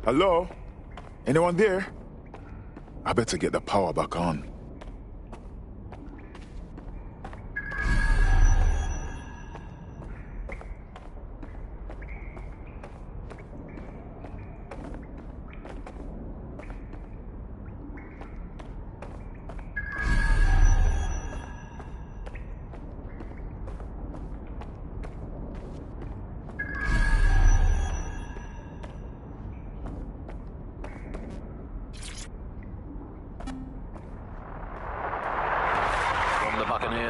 Hello? Anyone there? I better get the power back on.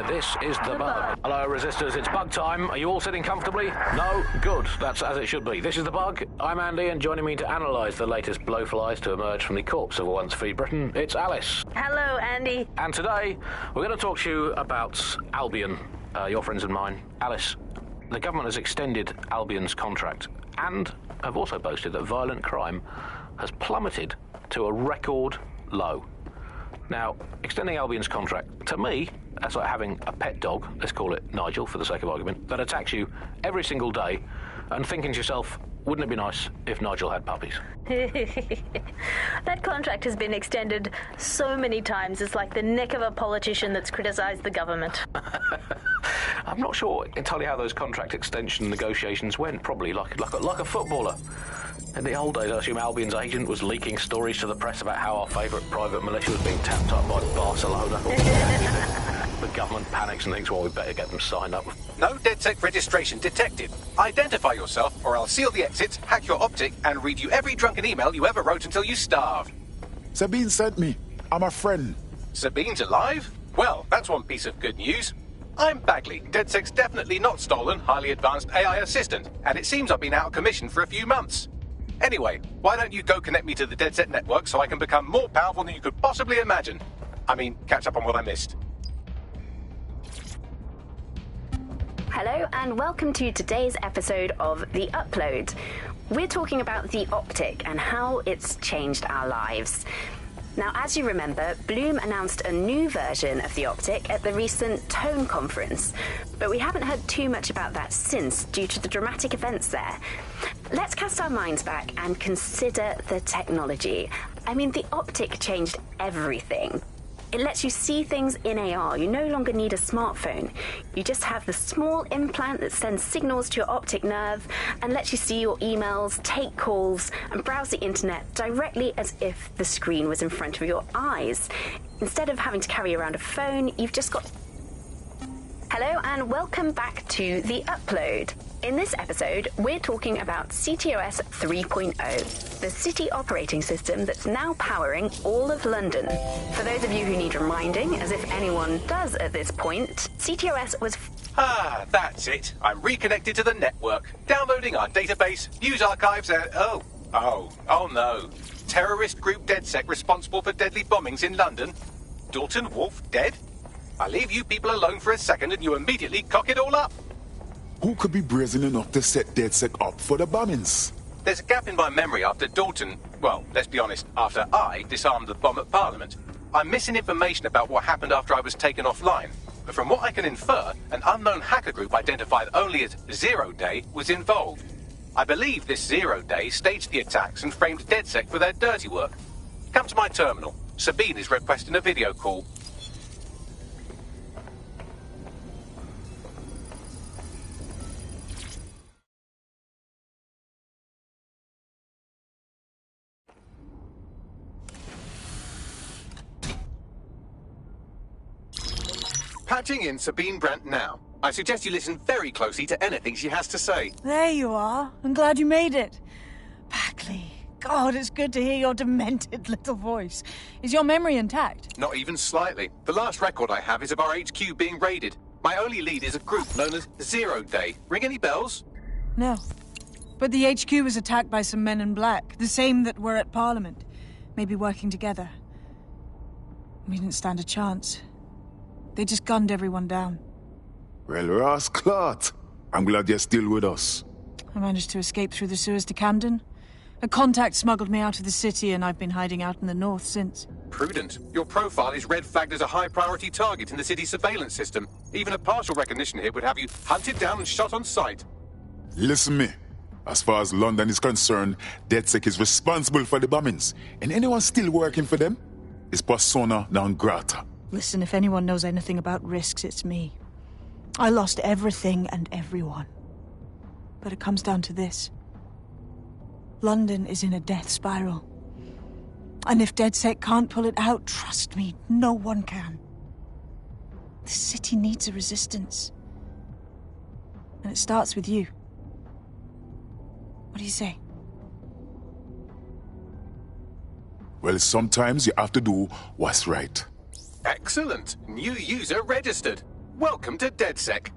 This is the Bug. Hello, Resistors. It's Bug time. Are you all sitting comfortably? No? Good. That's as it should be. This is the Bug. I'm Andy, and joining me to analyse the latest blowflies to emerge from the corpse of a once-free Britain, it's Alice. Hello, Andy. And today, we're going to talk to you about Albion, your friends and mine. Alice, the government has extended Albion's contract and have also boasted that violent crime has plummeted to a record low. Now, extending Albion's contract, to me, that's like having a pet dog, let's call it Nigel for the sake of argument, that attacks you every single day and thinking to yourself, wouldn't it be nice if Nigel had puppies? That contract has been extended so many times, it's like the neck of a politician that's criticised the government. I'm not sure entirely how those contract extension negotiations went, probably like a footballer. In the old days, I assume Albion's agent was leaking stories to the press about how our favourite private militia was being tapped up by Barcelona. The government panics and thinks, well, we better get them signed up. No DedSec registration detected. Identify yourself, or I'll seal the exits, hack your optic, and read you every drunken email you ever wrote until you starve. Sabine sent me. I'm a friend. Sabine's alive? Well, that's one piece of good news. I'm Bagley, DedSec's definitely not stolen, highly advanced AI assistant, and it seems I've been out of commission for a few months. Anyway, why don't you go connect me to the DedSec network so I can become more powerful than you could possibly imagine? I mean, catch up on what I missed. Hello and welcome to today's episode of The Upload. We're talking about the optic and how it's changed our lives. Now, as you remember, Bloom announced a new version of the optic at the recent Tone conference, but we haven't heard too much about that since due to the dramatic events there. Let's cast our minds back and consider the technology. I mean, the optic changed everything. It lets you see things in AR. You no longer need a smartphone. You just have the small implant that sends signals to your optic nerve and lets you see your emails, take calls, and browse the internet directly as if the screen was in front of your eyes. Instead of having to carry around a phone, you've just got... Hello and welcome back to The Upload. In this episode, we're talking about CTOS 3.0, the city operating system that's now powering all of London. For those of you who need reminding, as if anyone does at this point, CTOS was... Ah, that's it. I'm reconnected to the network, downloading our database, news archives, and... Oh no. Terrorist group DedSec responsible for deadly bombings in London? Dalton Wolf dead? I leave you people alone for a second and you immediately cock it all up. Who could be brazen enough to set DedSec up for the bombings? There's a gap in my memory after Dalton... Well, let's be honest, after I disarmed the bomb at Parliament. I'm missing information about what happened after I was taken offline. But from what I can infer, an unknown hacker group identified only as Zero Day was involved. I believe this Zero Day staged the attacks and framed DedSec for their dirty work. Come to my terminal. Sabine is requesting a video call. Patching in Sabine Brandt now. I suggest you listen very closely to anything she has to say. There you are. I'm glad you made it. Packley, God, it's good to hear your demented little voice. Is your memory intact? Not even slightly. The last record I have is of our HQ being raided. My only lead is a group known as 0 Day. Ring any bells? No. But the HQ was attacked by some men in black, the same that were at Parliament. Maybe working together. We didn't stand a chance. They just gunned everyone down. Well, Ross Clot, I'm glad you're still with us. I managed to escape through the sewers to Camden. A contact smuggled me out of the city, and I've been hiding out in the north since. Prudent. Your profile is red flagged as a high-priority target in the city's surveillance system. Even a partial recognition hit would have you hunted down and shot on sight. Listen me. As far as London is concerned, DedSec is responsible for the bombings. And anyone still working for them is persona non grata. Listen, if anyone knows anything about risks, it's me. I lost everything and everyone. But it comes down to this. London is in a death spiral. And if DedSec can't pull it out, trust me, no one can. The city needs a resistance. And it starts with you. What do you say? Well, sometimes you have to do what's right. Excellent. New user registered. Welcome to DedSec.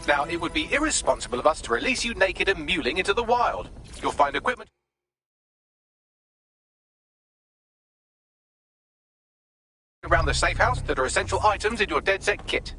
Now, it would be irresponsible of us to release you naked and mewling into the wild. You'll find equipment around the safe house that are essential items in your DedSec kit.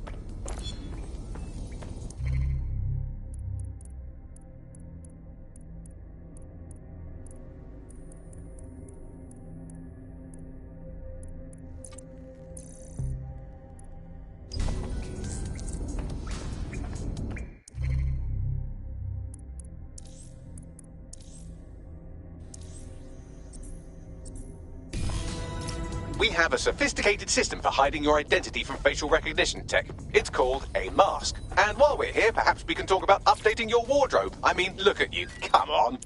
We have a sophisticated system for hiding your identity from facial recognition tech. It's called a mask. And while we're here, perhaps we can talk about updating your wardrobe. I mean, look at you. Come on.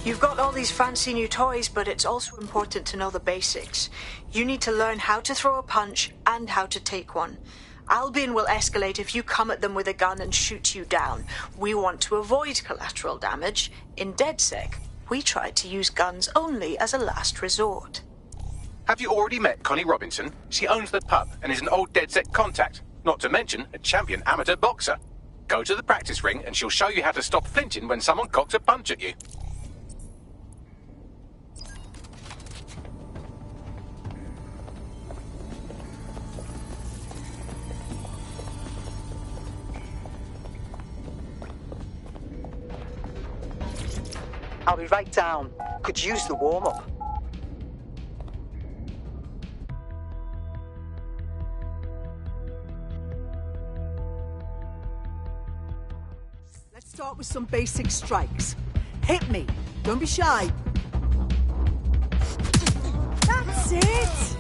You've got all these fancy new toys, but it's also important to know the basics. You need to learn how to throw a punch and how to take one. Albion will escalate if you come at them with a gun and shoot you down. We want to avoid collateral damage. In DedSec, we try to use guns only as a last resort. Have you already met Connie Robinson? She owns the pub and is an old DedSec contact, not to mention a champion amateur boxer. Go to the practice ring and she'll show you how to stop flinching when someone cocks a punch at you. I'll be right down. Could use the warm-up. Let's start with some basic strikes. Hit me. Don't be shy. That's it!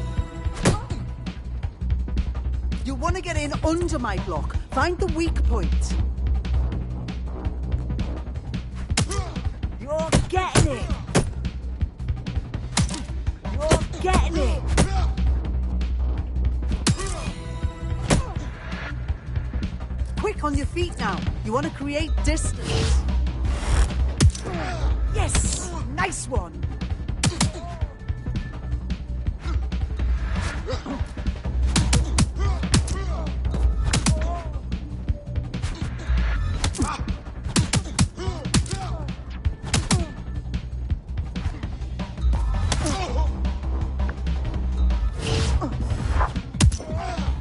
You want to get in under my block. Find the weak point. You're getting it! You're getting it! Quick on your feet now. You want to create distance. Yes! Nice one!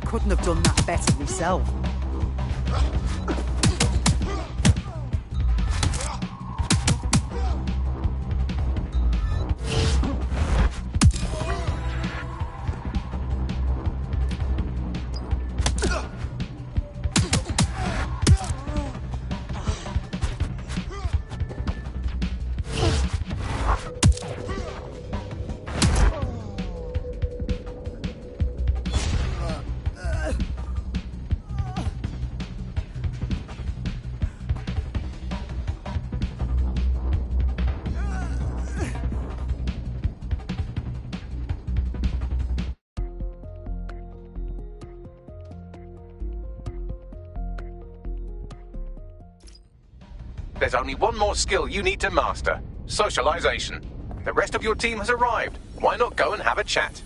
Couldn't have done that better myself. There's only one more skill you need to master. Socialization. The rest of your team has arrived. Why not go and have a chat?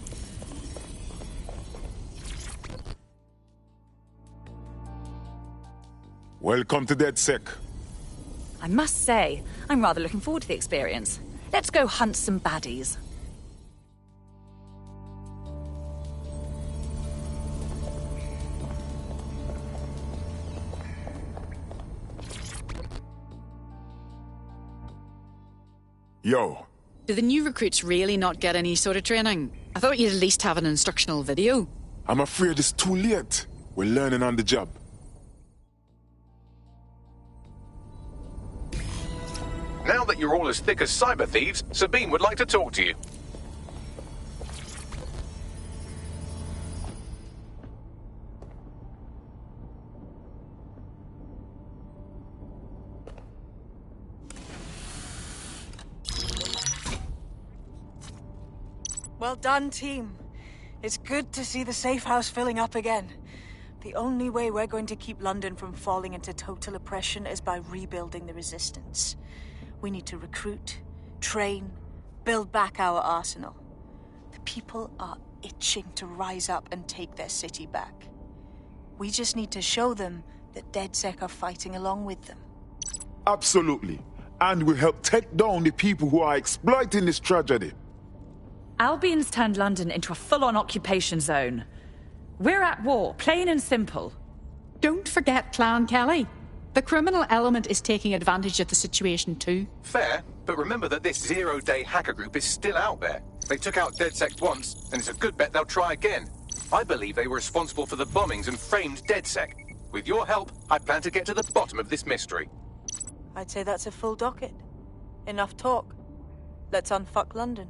Welcome to DedSec. I must say, I'm rather looking forward to the experience. Let's go hunt some baddies. Yo. Do the new recruits really not get any sort of training? I thought you'd at least have an instructional video. I'm afraid it's too late. We're learning on the job. Now that you're all as thick as cyber thieves, Sabine would like to talk to you. Well done, team. It's good to see the safe house filling up again. The only way we're going to keep London from falling into total oppression is by rebuilding the resistance. We need to recruit, train, build back our arsenal. The people are itching to rise up and take their city back. We just need to show them that DedSec are fighting along with them. Absolutely. And we'll help take down the people who are exploiting this tragedy. Albion's turned London into a full-on occupation zone. We're at war, plain and simple. Don't forget Clan Kelly. The criminal element is taking advantage of the situation too. Fair, but remember that this zero-day hacker group is still out there. They took out DedSec once, and it's a good bet they'll try again. I believe they were responsible for the bombings and framed DedSec. With your help, I plan to get to the bottom of this mystery. I'd say that's a full docket. Enough talk. Let's unfuck London.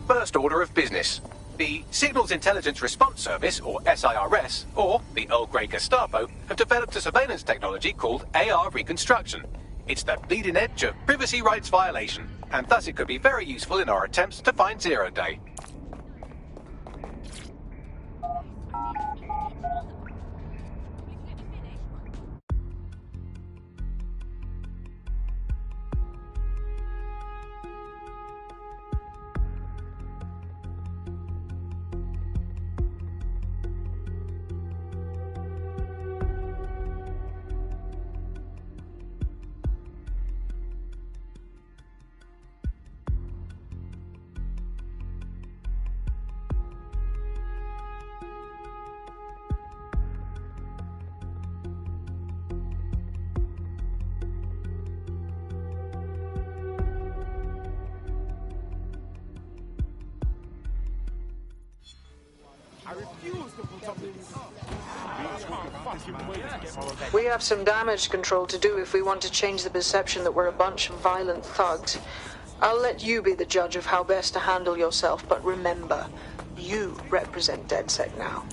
First order of business. The Signals Intelligence Response Service, or SIRS, or the Earl Grey Gestapo, have developed a surveillance technology called AR Reconstruction. It's the bleeding edge of privacy rights violation, and thus it could be very useful in our attempts to find Zero Day. We have some damage control to do if we want to change the perception that we're a bunch of violent thugs. I'll let you be the judge of how best to handle yourself, but remember, you represent DedSec now.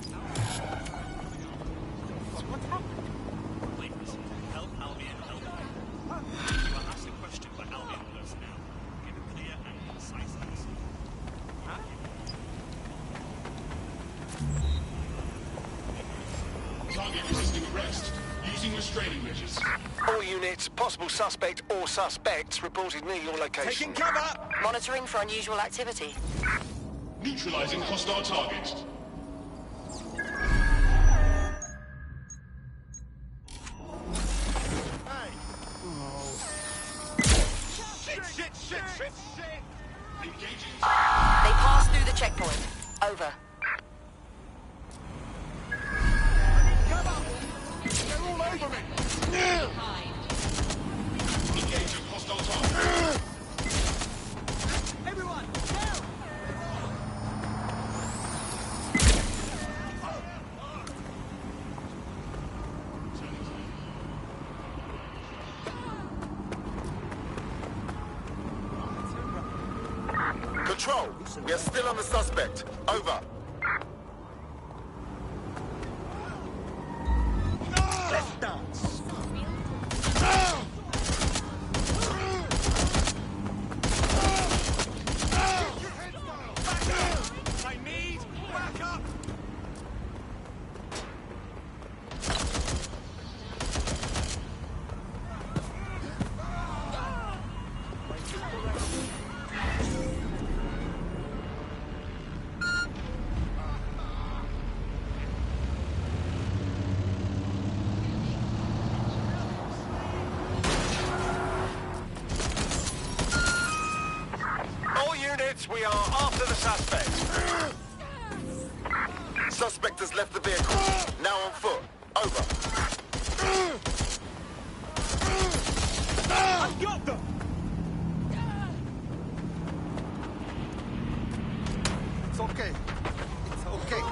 All units, possible suspect or suspects reported near your location. Taking cover! Monitoring for unusual activity. Neutralizing hostile target. Hey! Shit! Engaging. They passed through the checkpoint. Over. They're all over me! Engaging hostile target. Everyone, down! Control, we are still on the suspect. Over. Let's dance. I need backup! suspects. We are after the suspect. Suspect has left the vehicle. Now on foot. Over. I've got them! It's okay. It's okay.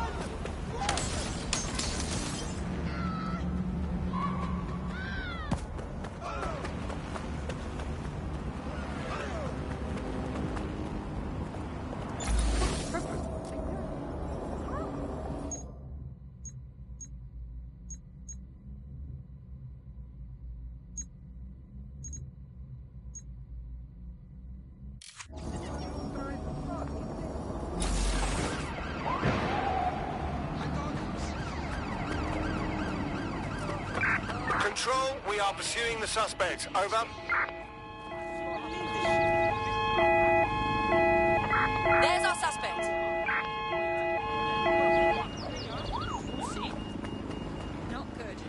Control, we are pursuing the suspect. Over. There's our suspect. See? Not good.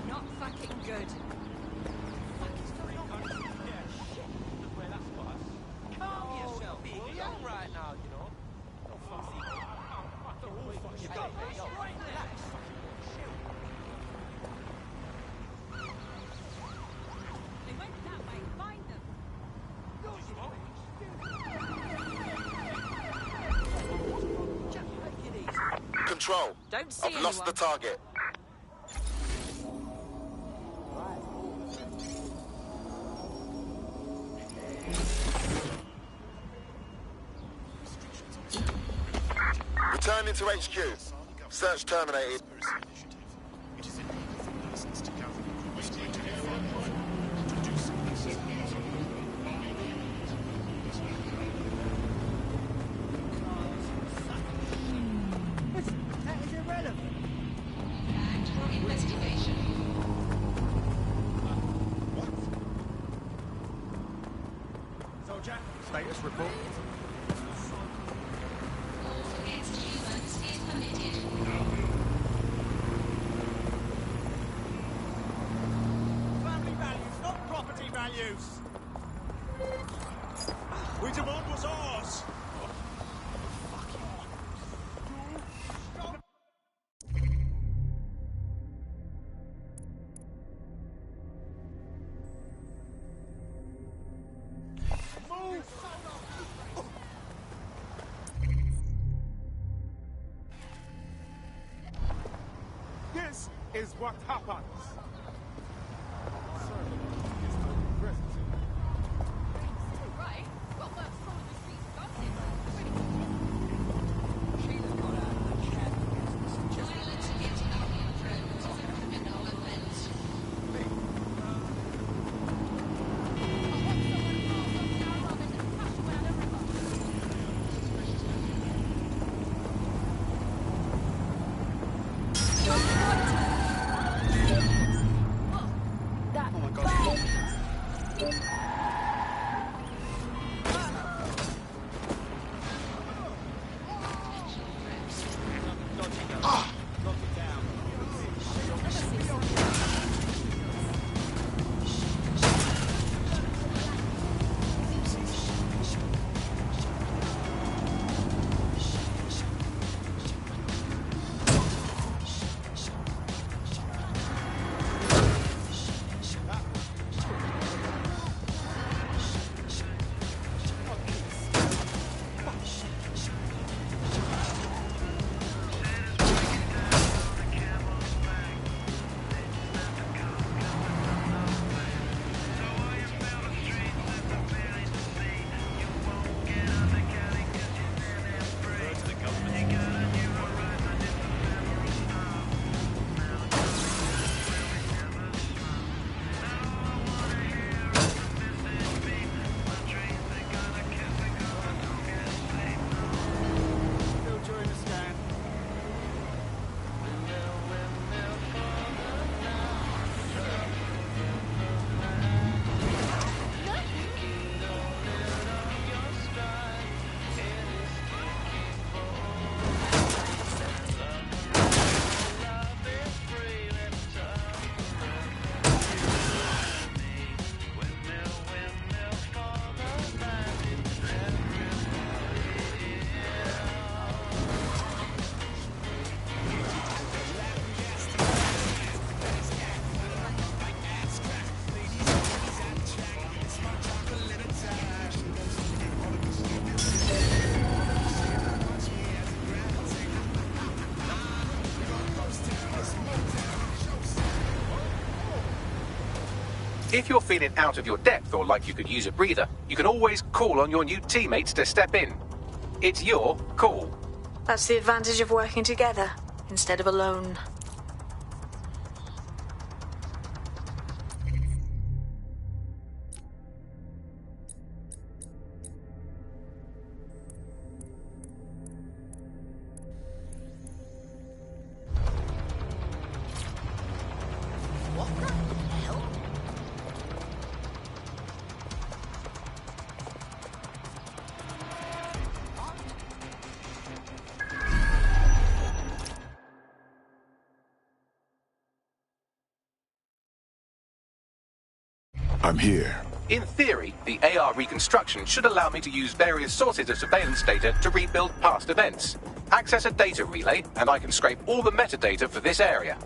Not fucking good. Control. Don't see I've lost the target. Returning to HQ. Search terminated. Status report. Family values, not property values. We demand what's ours. This is what happens. If you're feeling out of your depth or like you could use a breather, you can always call on your new teammates to step in. It's your call. That's the advantage of working together instead of alone. I'm here. In theory, the AR reconstruction should allow me to use various sources of surveillance data to rebuild past events. Access a data relay, and I can scrape all the metadata for this area.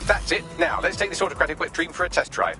That's it. Now, let's take this autocratic wet dream for a test drive.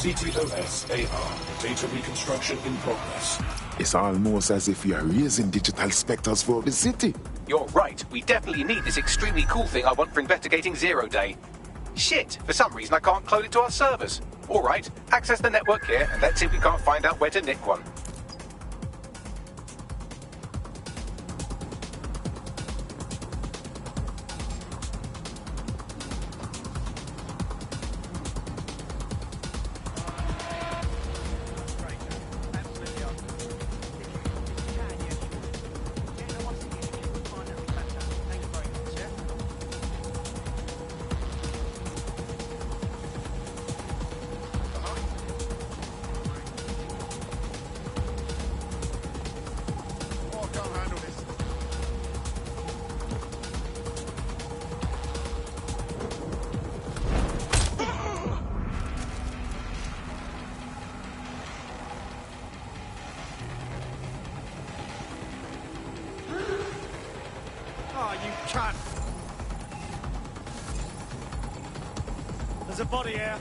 CTOS AR, data reconstruction in progress. It's almost as if you're raising digital specters for the city. You're right. We definitely need this extremely cool thing I want for investigating Zero Day. Shit, for some reason I can't clone it to our servers. All right, access the network here, and let's see if we can't find out where to nick one. There's a body here.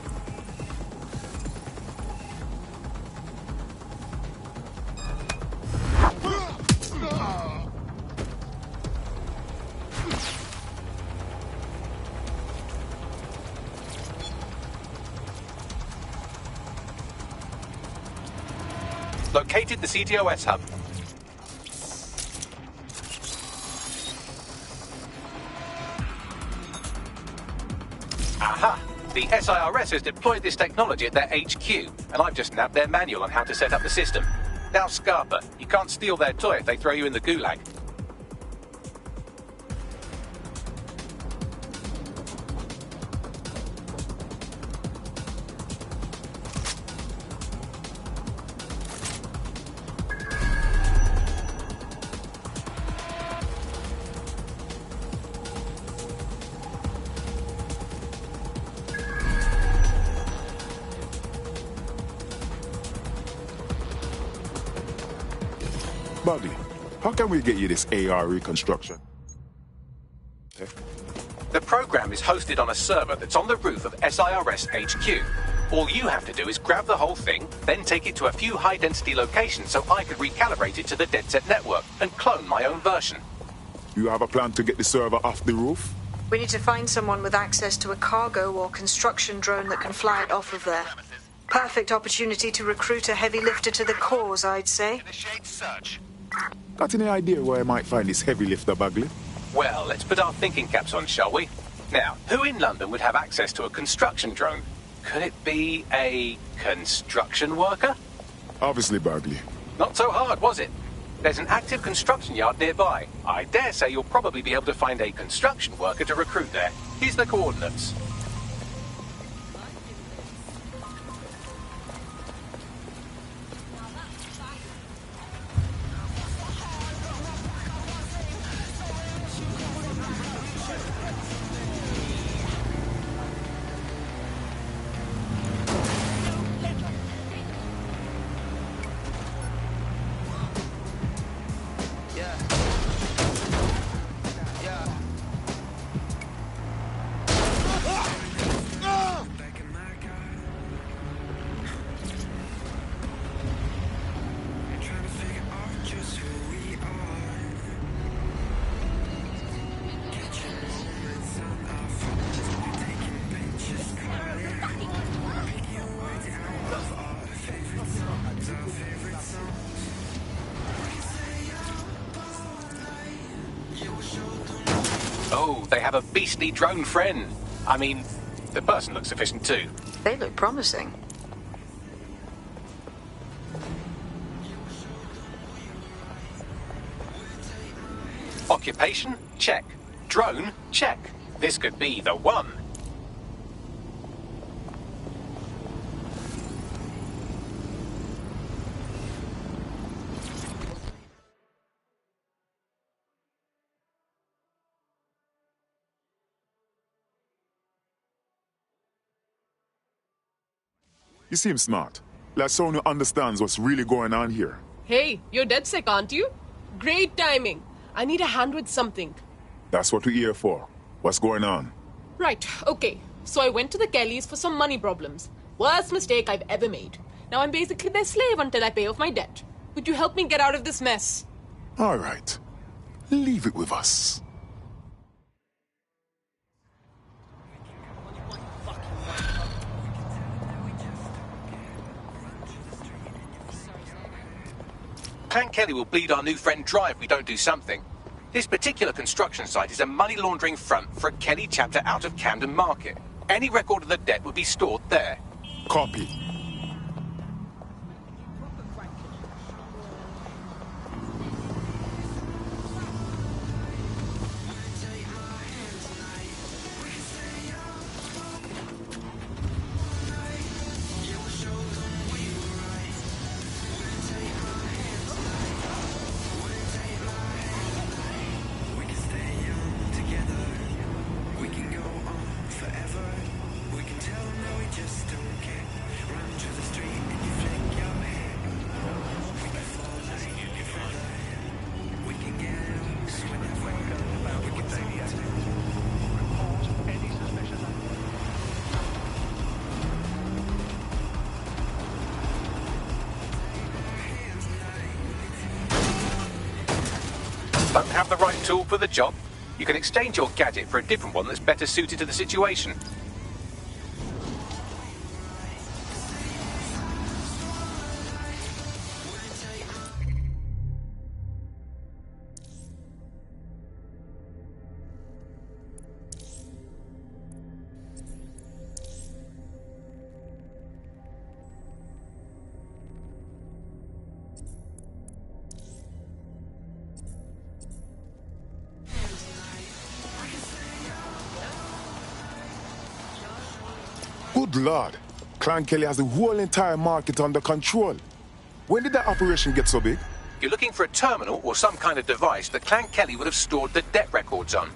Located the CTOS hub. Aha! The SIRS has deployed this technology at their HQ, and I've just nabbed their manual on how to set up the system. Now, Scarpa, you can't steal their toy if they throw you in the gulag. Buddy, how can we get you this AR reconstruction? The program is hosted on a server that's on the roof of SIRS HQ. All you have to do is grab the whole thing, then take it to a few high-density locations so I could recalibrate it to the DedSec network and clone my own version. You have a plan to get the server off the roof? We need to find someone with access to a cargo or construction drone that can fly it off of there. Perfect opportunity to recruit a heavy lifter to the cause, I'd say. Initiate search. Got any idea where I might find this heavy lifter, Bagley? Well, let's put our thinking caps on, shall we? Now, who in London would have access to a construction drone? Could it be a construction worker? Obviously, Bagley. Not so hard, was it? There's an active construction yard nearby. I dare say you'll probably be able to find a construction worker to recruit there. Here's the coordinates. Oh, they have a beastly drone friend. I mean, the person looks efficient too. They look promising. Occupation? Check. Drone? Check. This could be the one. You seem smart. Like someone who understands what's really going on here. Hey, you're DedSec, aren't you? Great timing. I need a hand with something. That's what we're here for. What's going on? Right, okay. So I went to the Kellys for some money problems. Worst mistake I've ever made. Now I'm basically their slave until I pay off my debt. Would you help me get out of this mess? All right. Leave it with us. Clan Kelly will bleed our new friend dry if we don't do something. This particular construction site is a money laundering front for a Kelly chapter out of Camden Market. Any record of the debt would be stored there. Copy. the right tool for the job, you can exchange your gadget for a different one that's better suited to the situation. Good Lord. Clan Kelly has the whole entire market under control. When did that operation get so big? You're looking for a terminal or some kind of device that Clan Kelly would have stored the debt records on.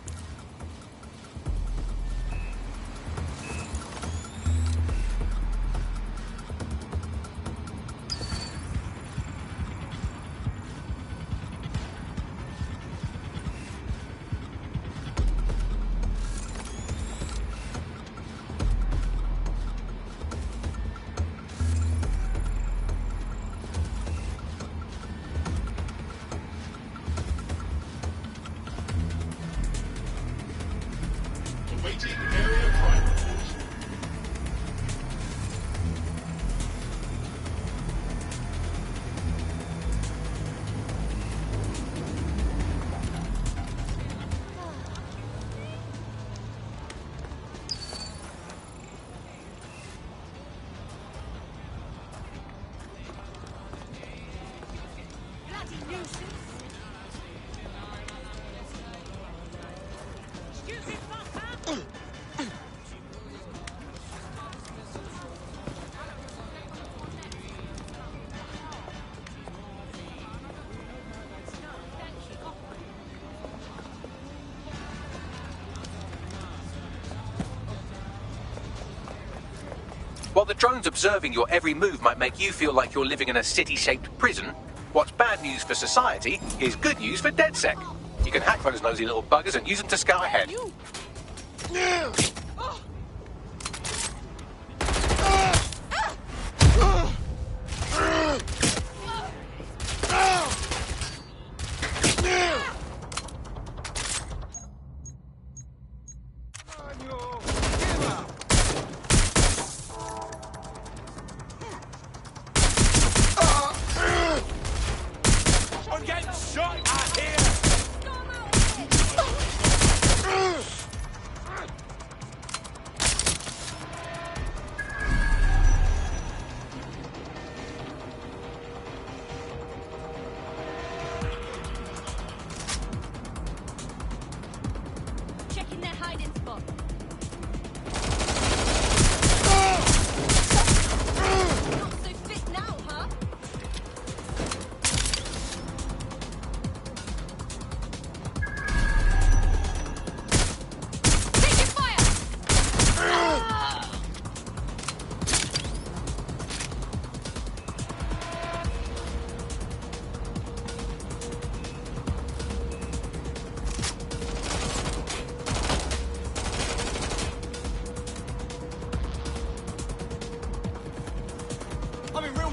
While the drones observing your every move might make you feel like you're living in a city-shaped prison, what's bad news for society is good news for DedSec. You can hack those nosy little buggers and use them to scout ahead.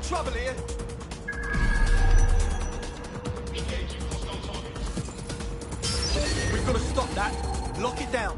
Trouble here. We've got to stop that. Lock it down.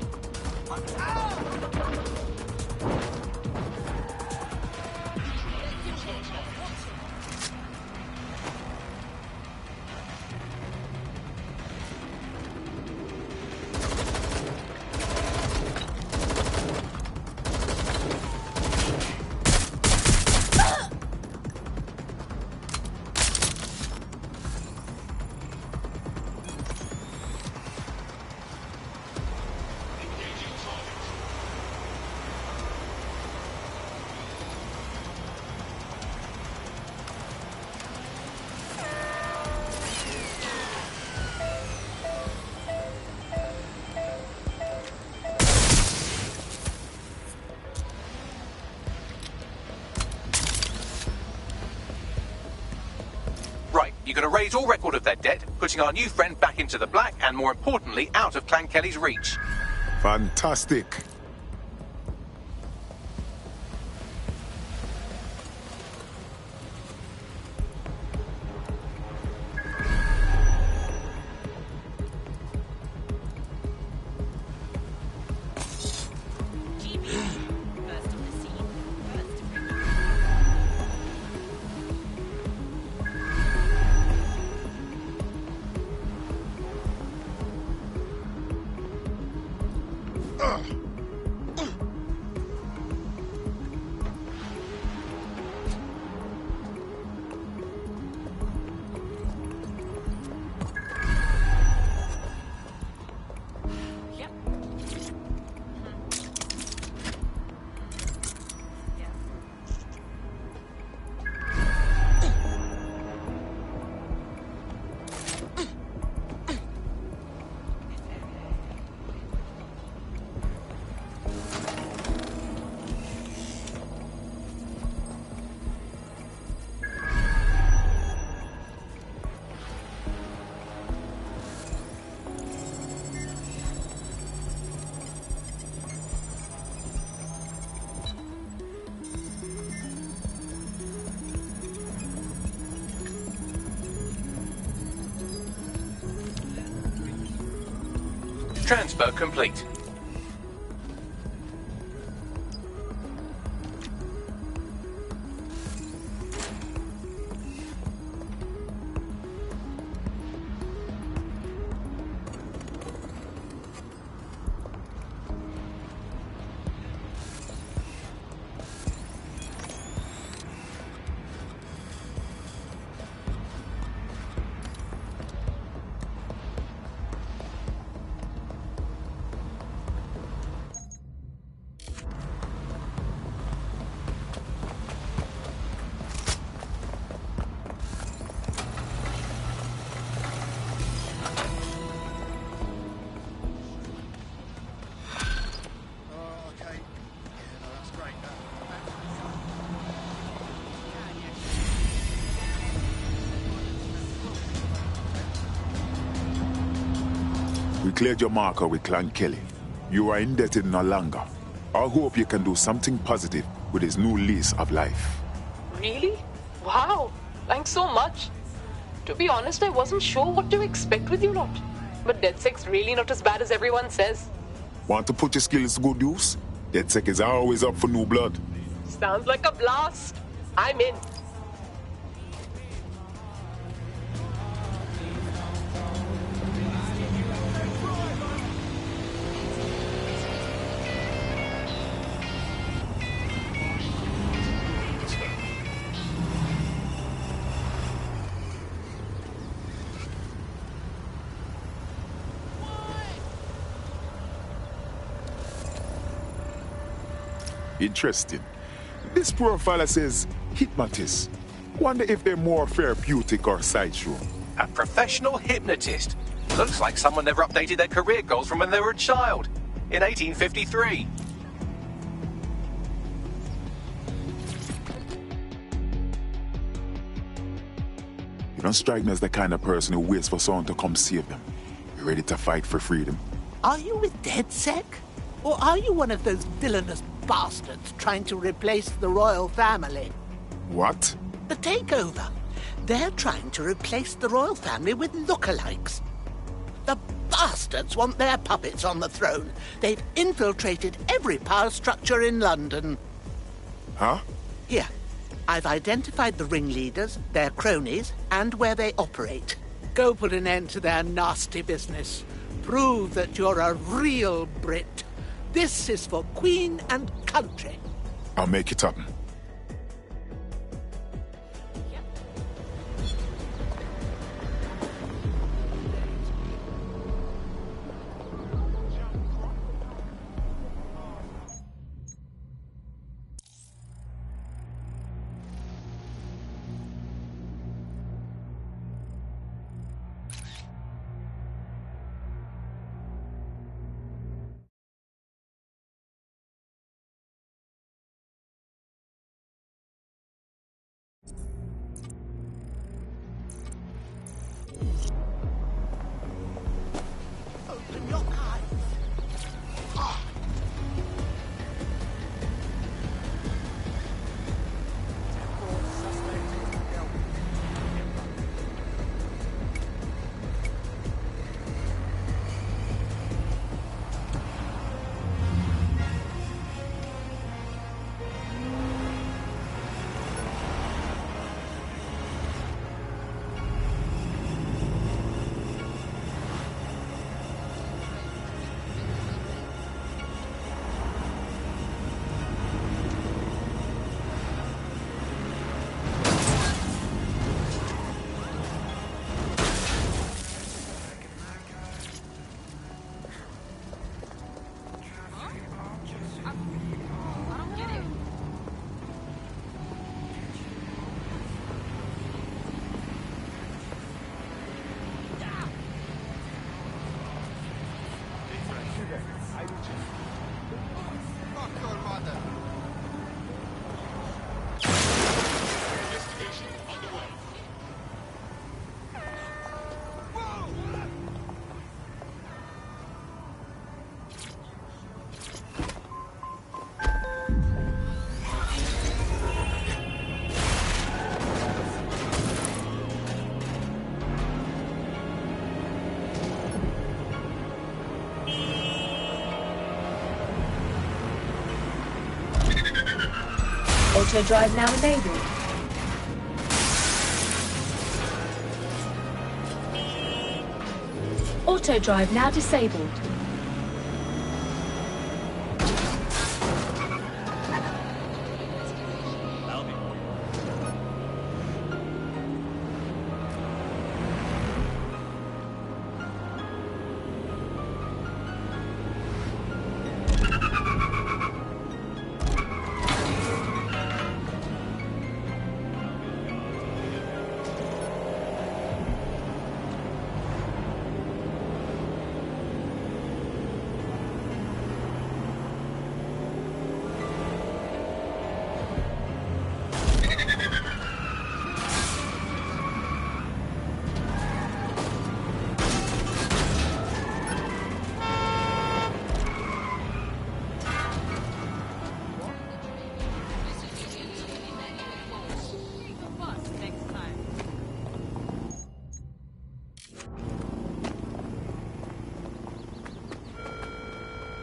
You're going to raise all record of their debt, putting our new friend back into the black and, more importantly, out of Clan Kelly's reach. Fantastic. Transfer complete. We cleared your marker with Clan Kelly. You are indebted no longer. I hope you can do something positive with this new lease of life. Really? Wow. Thanks so much. To be honest, I wasn't sure what to expect with you lot. But DedSec's really not as bad as everyone says. Want to put your skills to good use? DedSec is always up for new blood. Sounds like a blast. I'm in. Interesting. This profiler says hypnotist. Wonder if they're more therapeutic or sideshow. A professional hypnotist. Looks like someone never updated their career goals from when they were a child. In 1853. You don't strike me as the kind of person who waits for someone to come save them. You ready to fight for freedom? Are you with DedSec? Or are you one of those villainous bastards trying to replace the royal family? What? The takeover. They're trying to replace the royal family with lookalikes. The bastards want their puppets on the throne. They've infiltrated every power structure in London. Huh? Here. I've identified the ringleaders, their cronies, and where they operate. Go put an end to their nasty business. Prove that you're a real Brit. This is for Queen and country. I'll make it happen. Auto drive now enabled. Auto drive now disabled.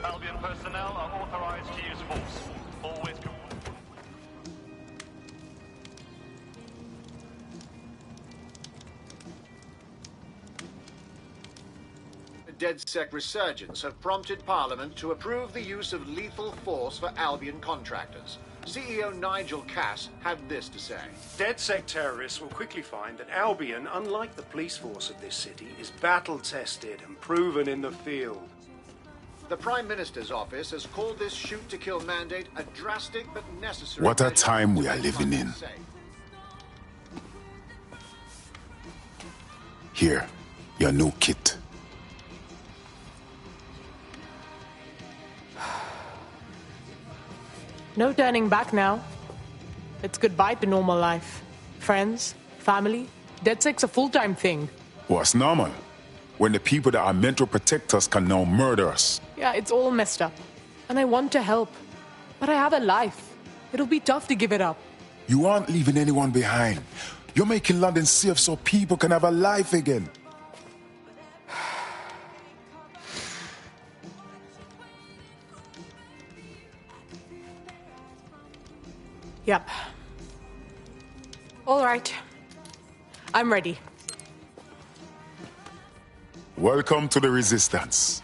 Albion personnel are authorized to use force. Always DedSec resurgence have prompted Parliament to approve the use of lethal force for Albion contractors. CEO Nigel Cass had this to say. DedSec terrorists will quickly find that Albion, unlike the police force of this city, is battle-tested and proven in the field. The Prime Minister's office has called this shoot-to-kill mandate a drastic but necessary... What a time we are living in. Here, your new kit. No turning back now. It's goodbye to normal life. Friends, family, DedSec's a full-time thing. What's normal? When the people that are meant to protect us can now murder us. Yeah, it's all messed up. And I want to help. But I have a life. It'll be tough to give it up. You aren't leaving anyone behind. You're making London safe so people can have a life again. Yep. All right. I'm ready. Welcome to the Resistance.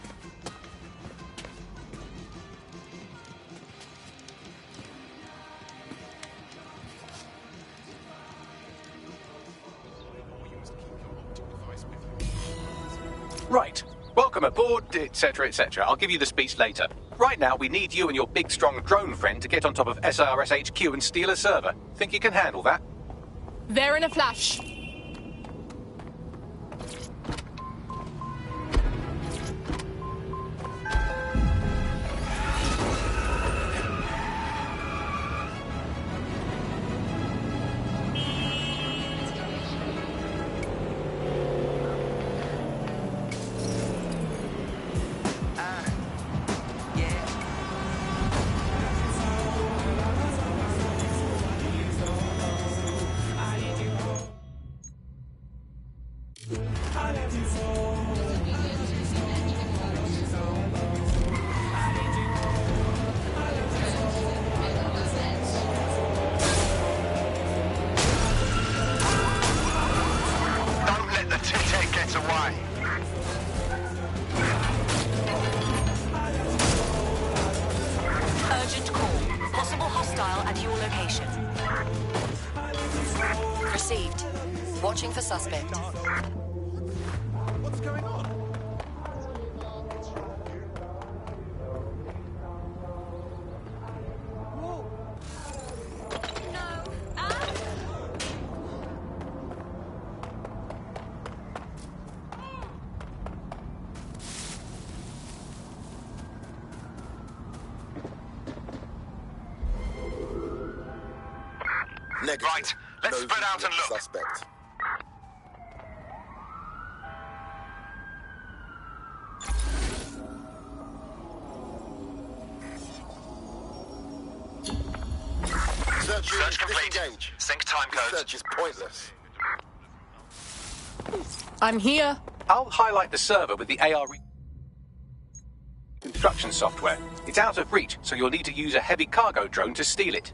Right. Welcome aboard, etc., etc. I'll give you the speech later. Right now, we need you and your big, strong drone friend to get on top of SRS HQ and steal a server. Think you can handle that? There in a flash. Urgent call. Possible hostile at your location. Received. Watching for suspect. What's going on? Negative. Right, let's spread out and look. Suspect. Search complete. Disengage. Sync time code. Search is pointless. I'm here. I'll highlight the server with the AR construction software. It's out of reach, so you'll need to use a heavy cargo drone to steal it.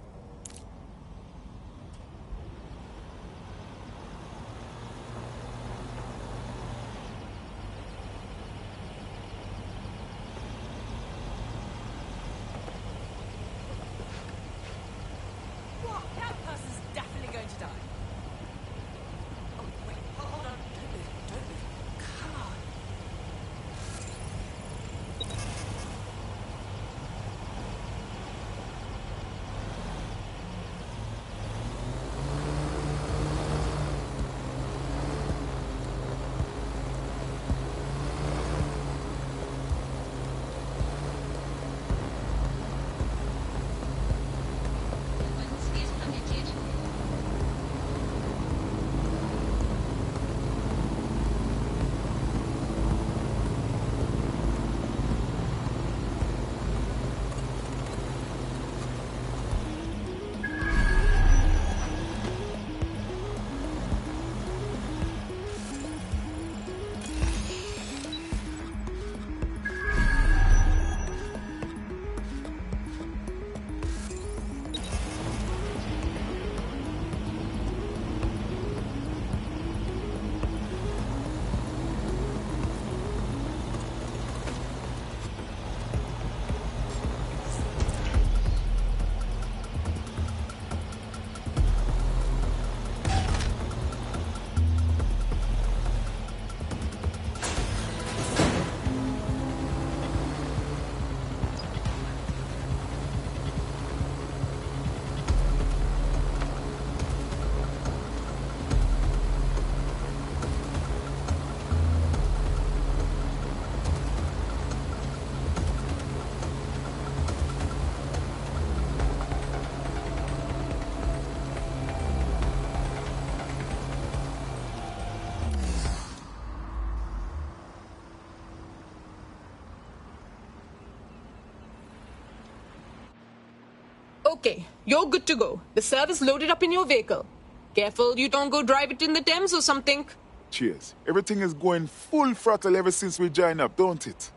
Okay, you're good to go. The server's loaded up in your vehicle. Careful you don't go drive it in the Thames or something. Cheers. Everything is going full throttle ever since we joined up, don't it?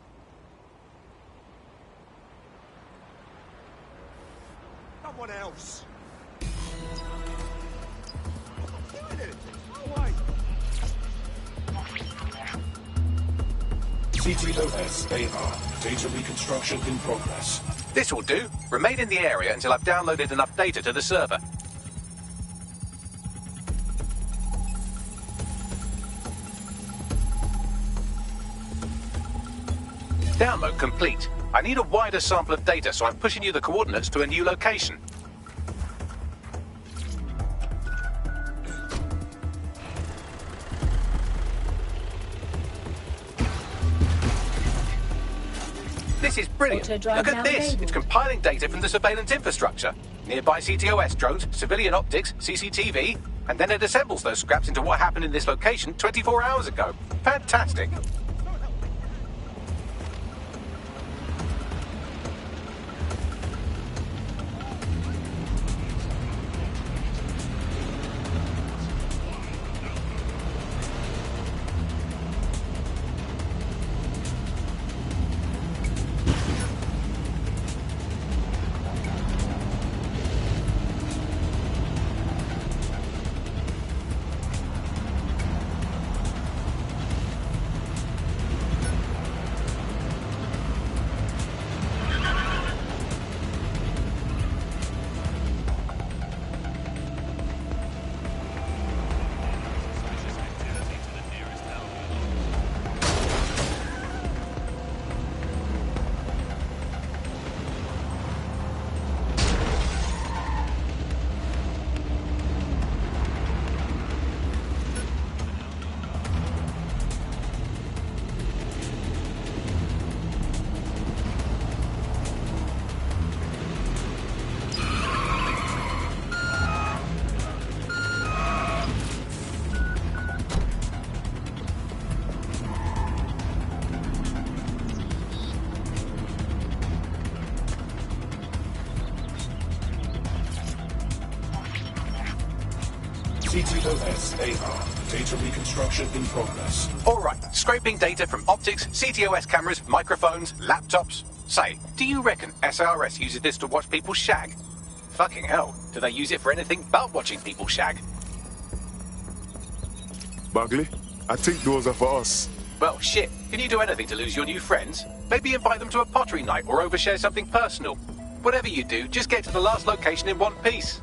Someone else. CTOS AR. Data reconstruction in progress. This will do. Remain in the area until I've downloaded enough data to the server. Download complete. I need a wider sample of data, so I'm pushing you the coordinates to a new location. This is brilliant. Look at this. It's compiling data from the surveillance infrastructure. Nearby CTOS drones, civilian optics, CCTV, and then it assembles those scraps into what happened in this location 24 hours ago. Fantastic. CTOS AR. Data reconstruction in progress. All right, scraping data from optics, CTOS cameras, microphones, laptops. Say, do you reckon SRS uses this to watch people shag? Fucking hell, do they use it for anything but watching people shag? Bagley, I think those are for us. Well, shit, can you do anything to lose your new friends? Maybe invite them to a pottery night or overshare something personal. Whatever you do, just get to the last location in one piece.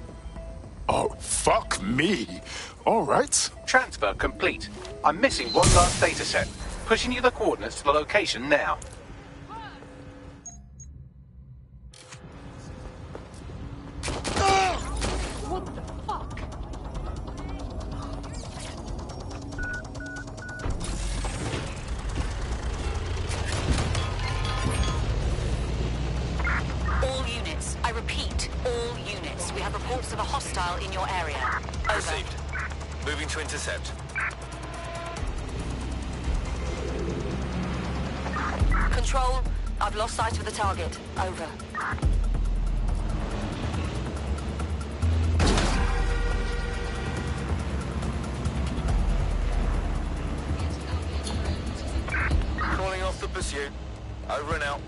Oh, fuck me. All right. Transfer complete. I'm missing one last data set. Pushing you the coordinates to the location now. What the fuck? All units. I repeat, all units. We have reports of a hostile in your area. Over. Received. Moving to intercept. Control, I've lost sight of the target. Over. Calling off the pursuit. Over and out.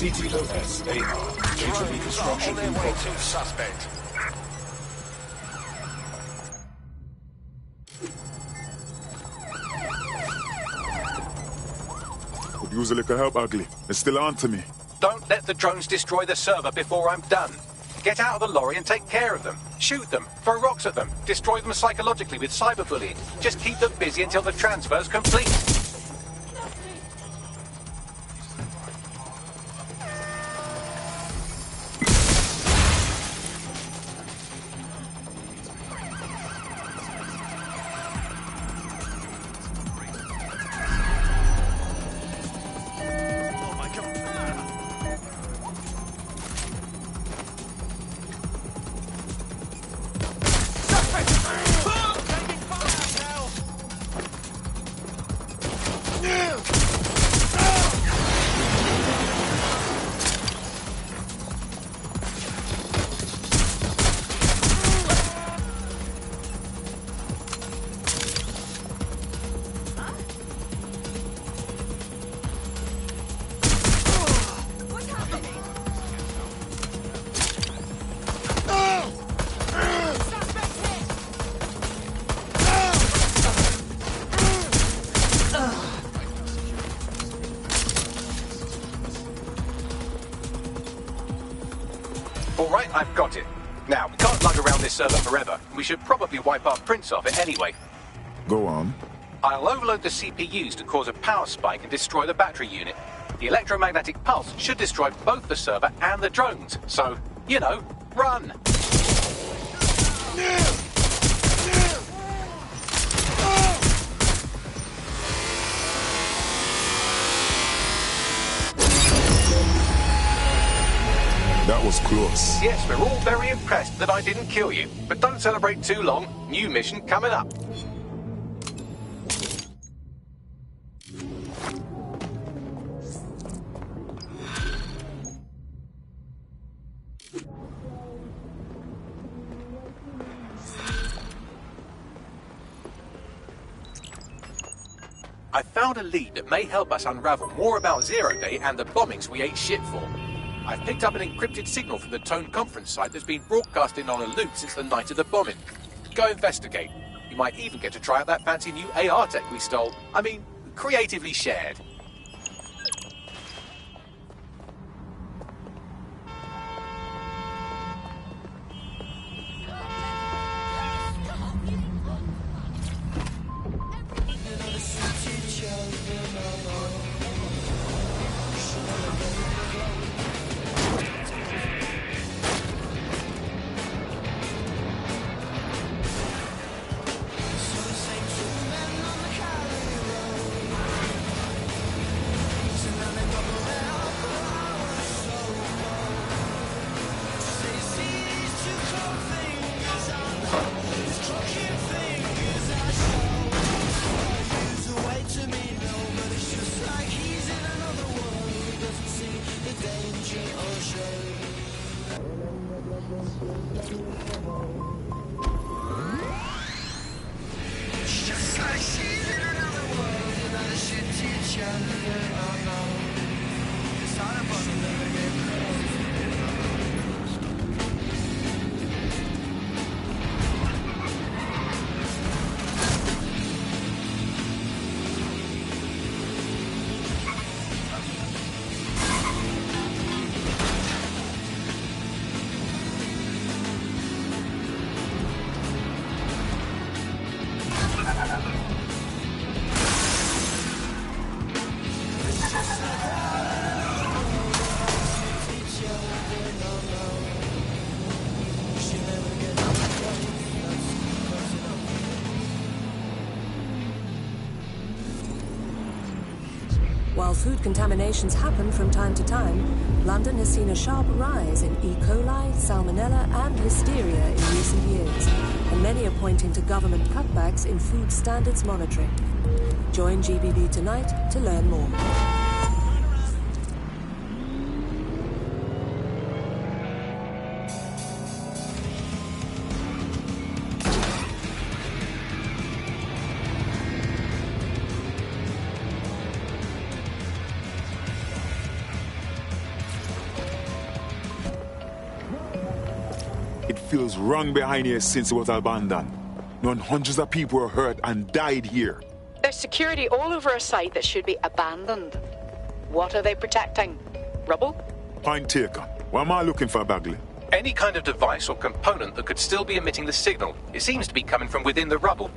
CTOS AR. Data reconstruction in progress. Suspect. Could use a little help, Ugly. It's still on to me. Don't let the drones destroy the server before I'm done. Get out of the lorry and take care of them. Shoot them, throw rocks at them, destroy them psychologically with cyberbullying. Just keep them busy until the transfer's complete. Alright, I've got it. Now, we can't lug around this server forever. We should probably wipe our prints off it anyway. Go on. I'll overload the CPUs to cause a power spike and destroy the battery unit. The electromagnetic pulse should destroy both the server and the drones. So, you know, run! That was close. Yes, we're all very impressed that I didn't kill you. But don't celebrate too long. New mission coming up. I found a lead that may help us unravel more about Zero Day and the bombings we ate shit for. I've picked up an encrypted signal from the Tone conference site that's been broadcasting on a loop since the night of the bombing. Go investigate. You might even get to try out that fancy new AR tech we stole. I mean, creatively shared. While food contaminations happen from time to time, London has seen a sharp rise in E. coli, salmonella and listeria in recent years, and many are pointing to government cutbacks in food standards monitoring. Join GBB tonight to learn more. It feels wrong behind here since it was abandoned. Known hundreds of people were hurt and died here. There's security all over a site that should be abandoned. What are they protecting? Rubble? Point taken. What am I looking for, Bagley? Any kind of device or component that could still be emitting the signal. It seems to be coming from within the rubble.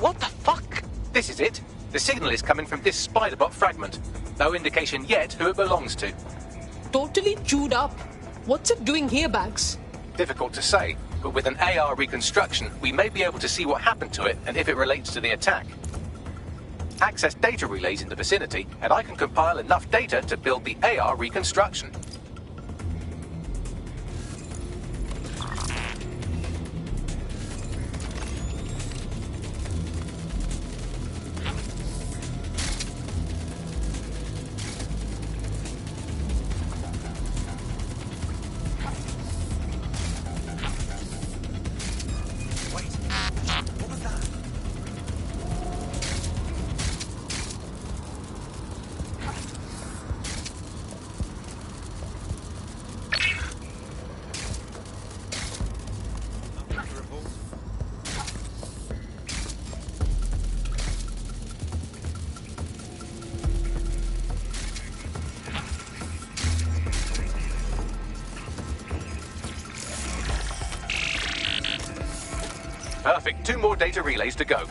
What the fuck? This is it. The signal is coming from this spider-bot fragment. No indication yet who it belongs to. Totally chewed up. What's it doing here, Bags? Difficult to say, but with an AR reconstruction, we may be able to see what happened to it and if it relates to the attack. access data relays in the vicinity, and I can compile enough data to build the AR reconstruction. Perfect. 2 more data relays to go.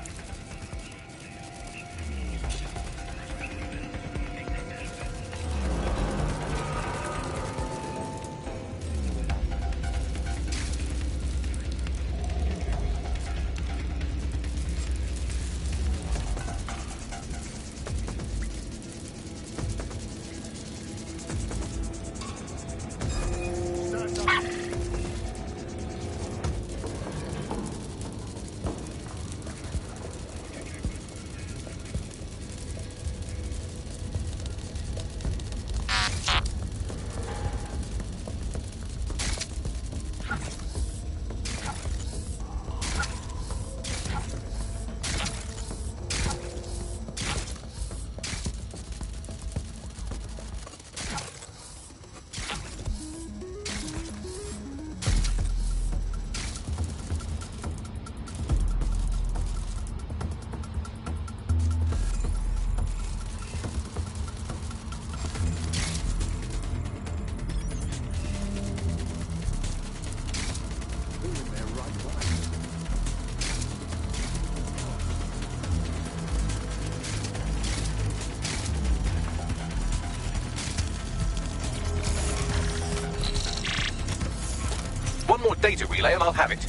One more data relay and I'll have it.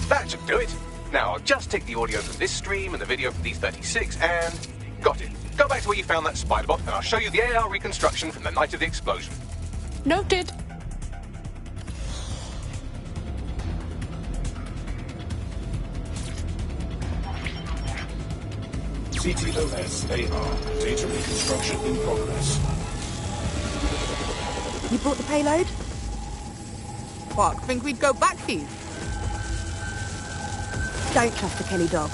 That should do it. Now, I'll just take the audio from this stream and the video from these 36 and... got it. Go back to where you found that spider bot and I'll show you the AR reconstruction from the night of the explosion. Noted. CTOS AR. Data reconstruction in progress. You brought the payload? What, think we'd go back for you? Don't trust the Kelly dog.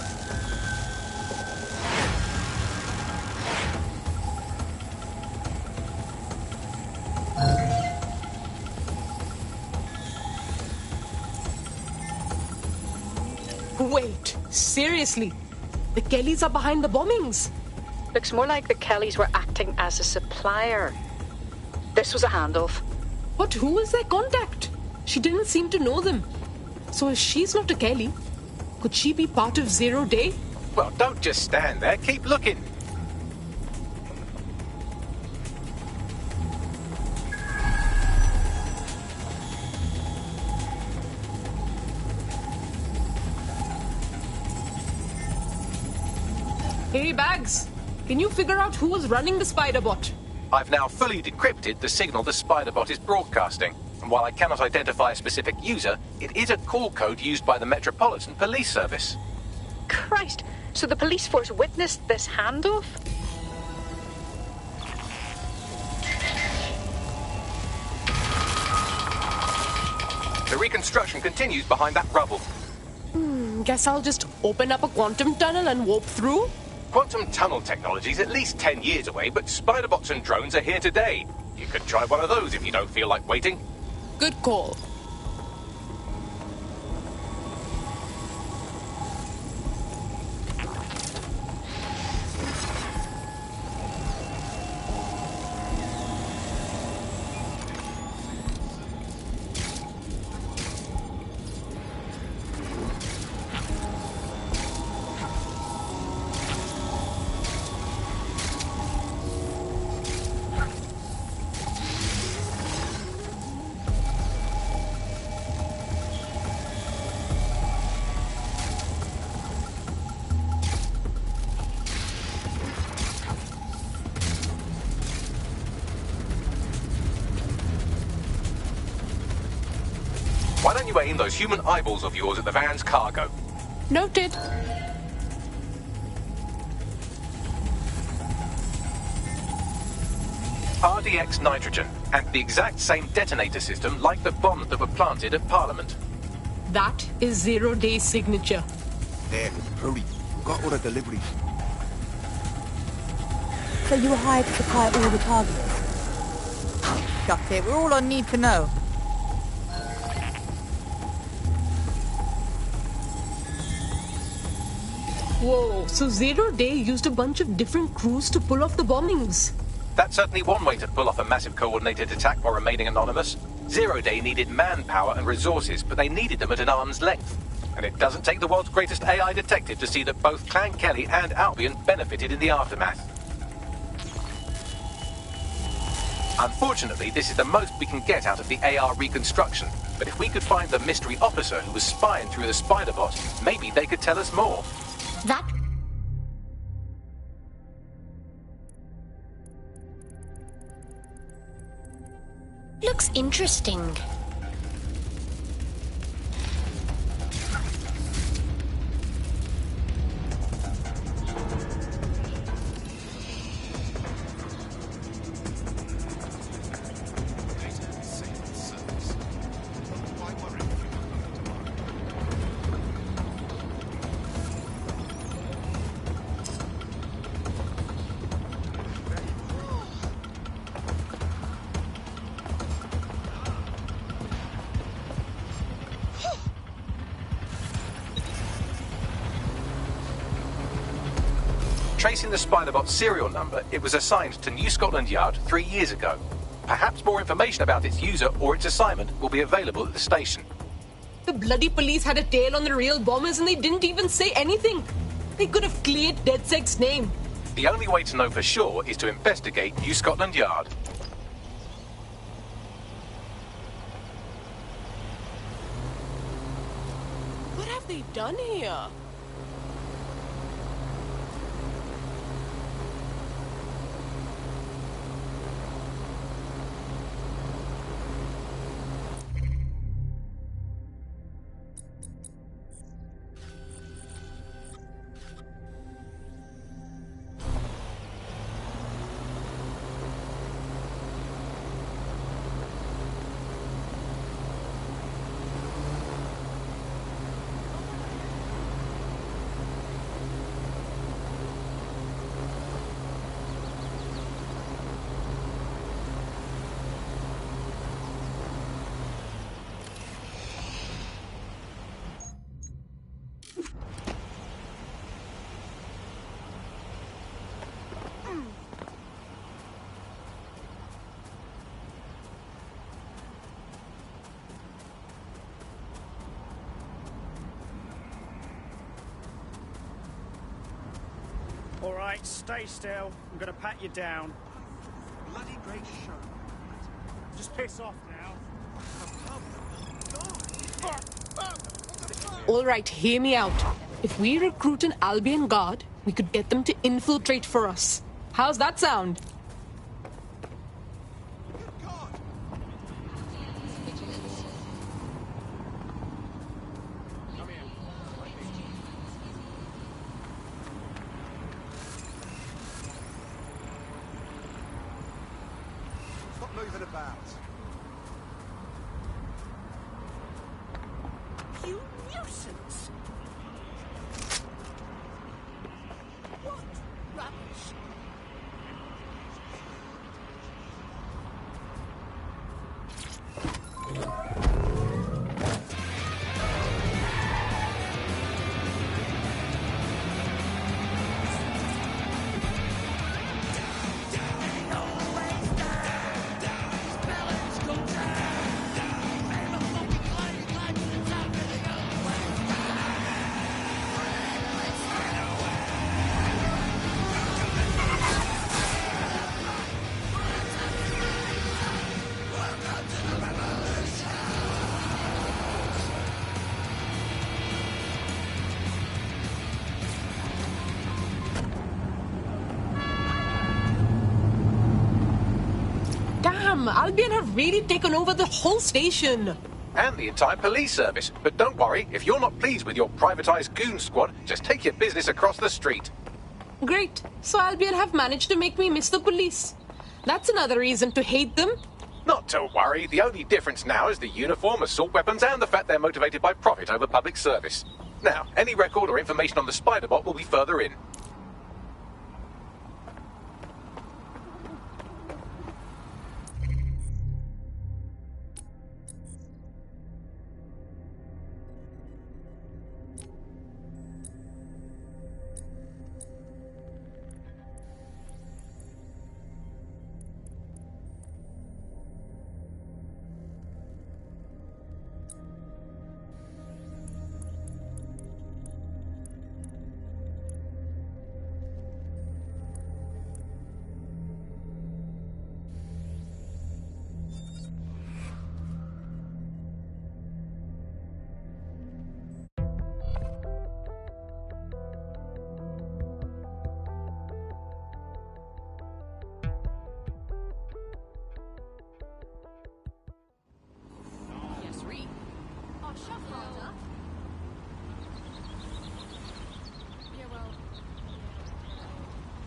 Wait, seriously? The Kellys are behind the bombings? Looks more like the Kellys were acting as a supplier. This was a handoff. But who was their contact? She didn't seem to know them. So if she's not a Kelly, could she be part of Zero Day? Well, don't just stand there. Keep looking. Hey, Bags. Can you figure out who was running the spider bot? I've now fully decrypted the signal the spider bot is broadcasting. And while I cannot identify a specific user, it is a call code used by the Metropolitan Police Service. Christ, So the police force witnessed this handoff? The reconstruction continues behind that rubble. Guess I'll just open up a quantum tunnel and warp through? Quantum tunnel technology's at least 10 years away, but spider bots and drones are here today. You could try one of those if you don't feel like waiting. Good call. Why don't you aim those human eyeballs of yours at the van's cargo? Noted. RDX nitrogen, and the exact same detonator system like the bombs that were planted at Parliament. That is 0 Day signature. There, hurry. We've got all the deliveries. So you were hired to supply all the targets? Got it. We're all on need to know. Whoa, so 0 Day used a bunch of different crews to pull off the bombings. That's certainly one way to pull off a massive coordinated attack while remaining anonymous. 0 Day needed manpower and resources, but they needed them at an arm's length. And it doesn't take the world's greatest AI detective to see that both Clan Kelly and Albion benefited in the aftermath. Unfortunately, this is the most we can get out of the AR reconstruction. But if we could find the mystery officer who was spying through the spider bot, maybe they could tell us more. That... looks interesting. Tracing the Spiderbot's serial number, it was assigned to New Scotland Yard 3 years ago. Perhaps more information about its user or its assignment will be available at the station. The bloody police had a tail on the real bombers and they didn't even say anything. They could have cleared DedSec's name. The only way to know for sure is to investigate New Scotland Yard. What have they done here? All right, stay still. I'm gonna pat you down. Bloody great show. Just piss off now. All right, hear me out. If we recruit an Albion guard, we could get them to infiltrate for us. How's that sound? moving about. You nuisance! What rubbish! Damn, Albion have really taken over the whole station. And the entire police service. But don't worry, if you're not pleased with your privatized goon squad, just take your business across the street. Great. So Albion have managed to make me miss the police. That's another reason to hate them. Not to worry, the only difference now is the uniform, assault weapons, and the fact they're motivated by profit over public service. Now, any record or information on the Spider-Bot will be further in.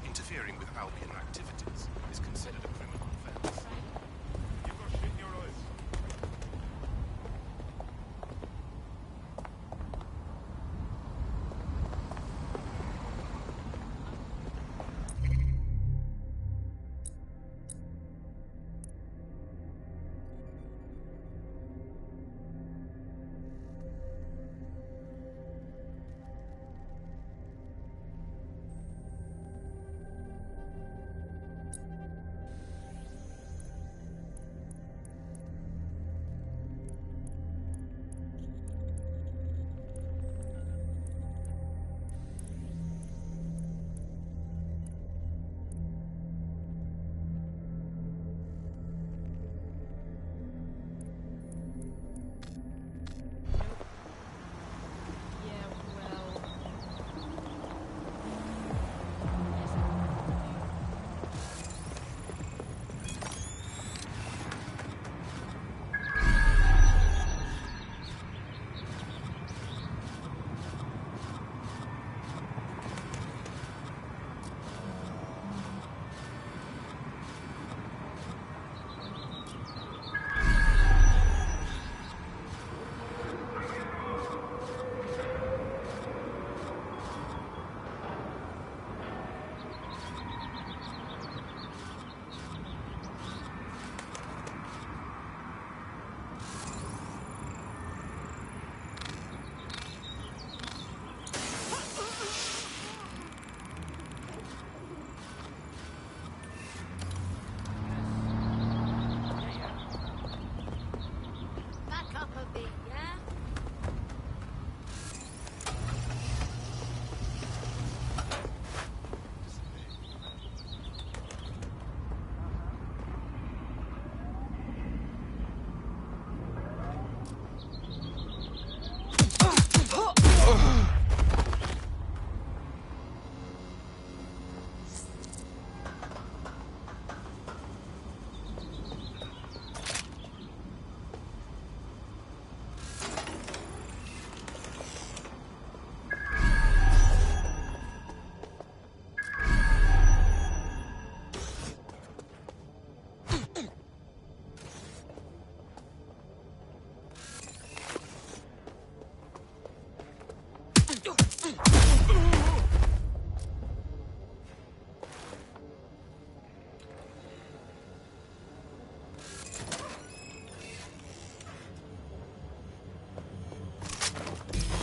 Interfering with Albion activities is considered a criminal offense. You've got shit in your eyes.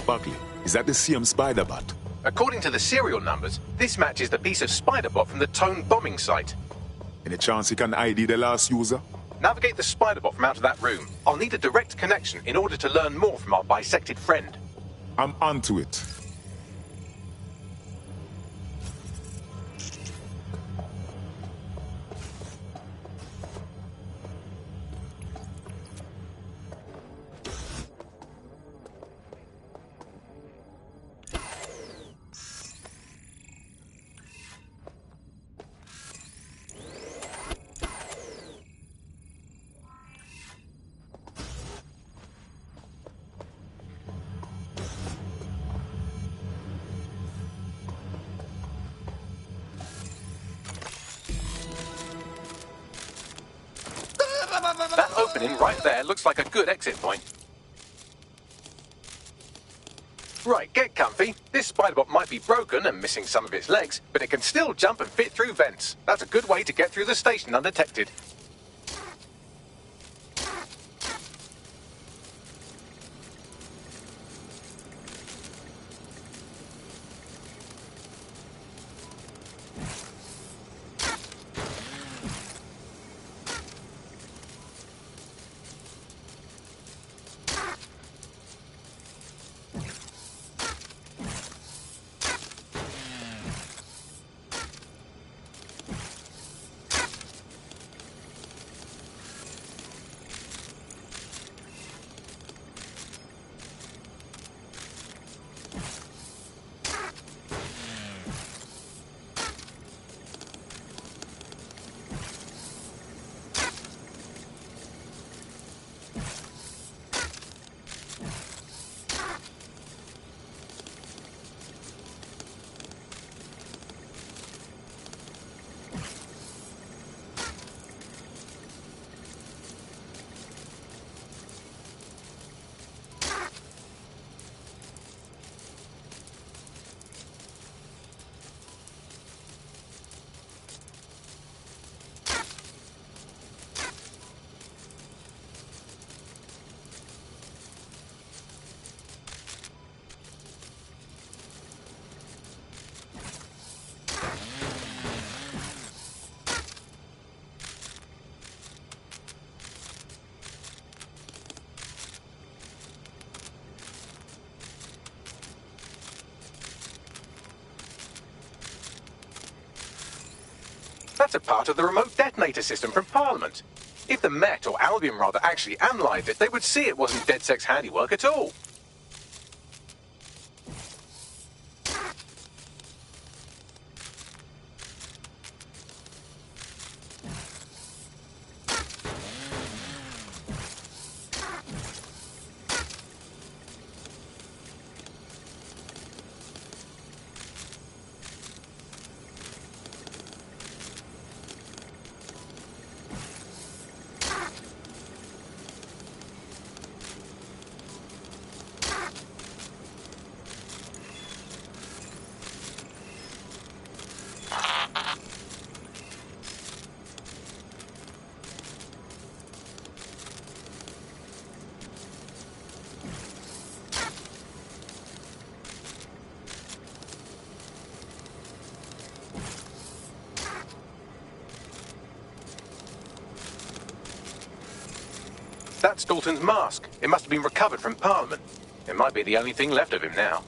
Buckley, is that the same spider bot? According to the serial numbers, this matches the piece of spider bot from the Tone bombing site. Any chance you can ID the last user? Navigate the spider bot from out of that room. I'll need a direct connection in order to learn more from our bisected friend. I'm onto it. That opening right there looks like a good exit point. Right, get comfy. This spiderbot might be broken and missing some of its legs, but it can still jump and fit through vents. That's a good way to get through the station undetected. That's a part of the remote detonator system from Parliament. If the Met, or Albion rather, actually analysed it, they would see it wasn't DedSec's handiwork at all. That's Dalton's mask. It must have been recovered from Parliament. It might be the only thing left of him now.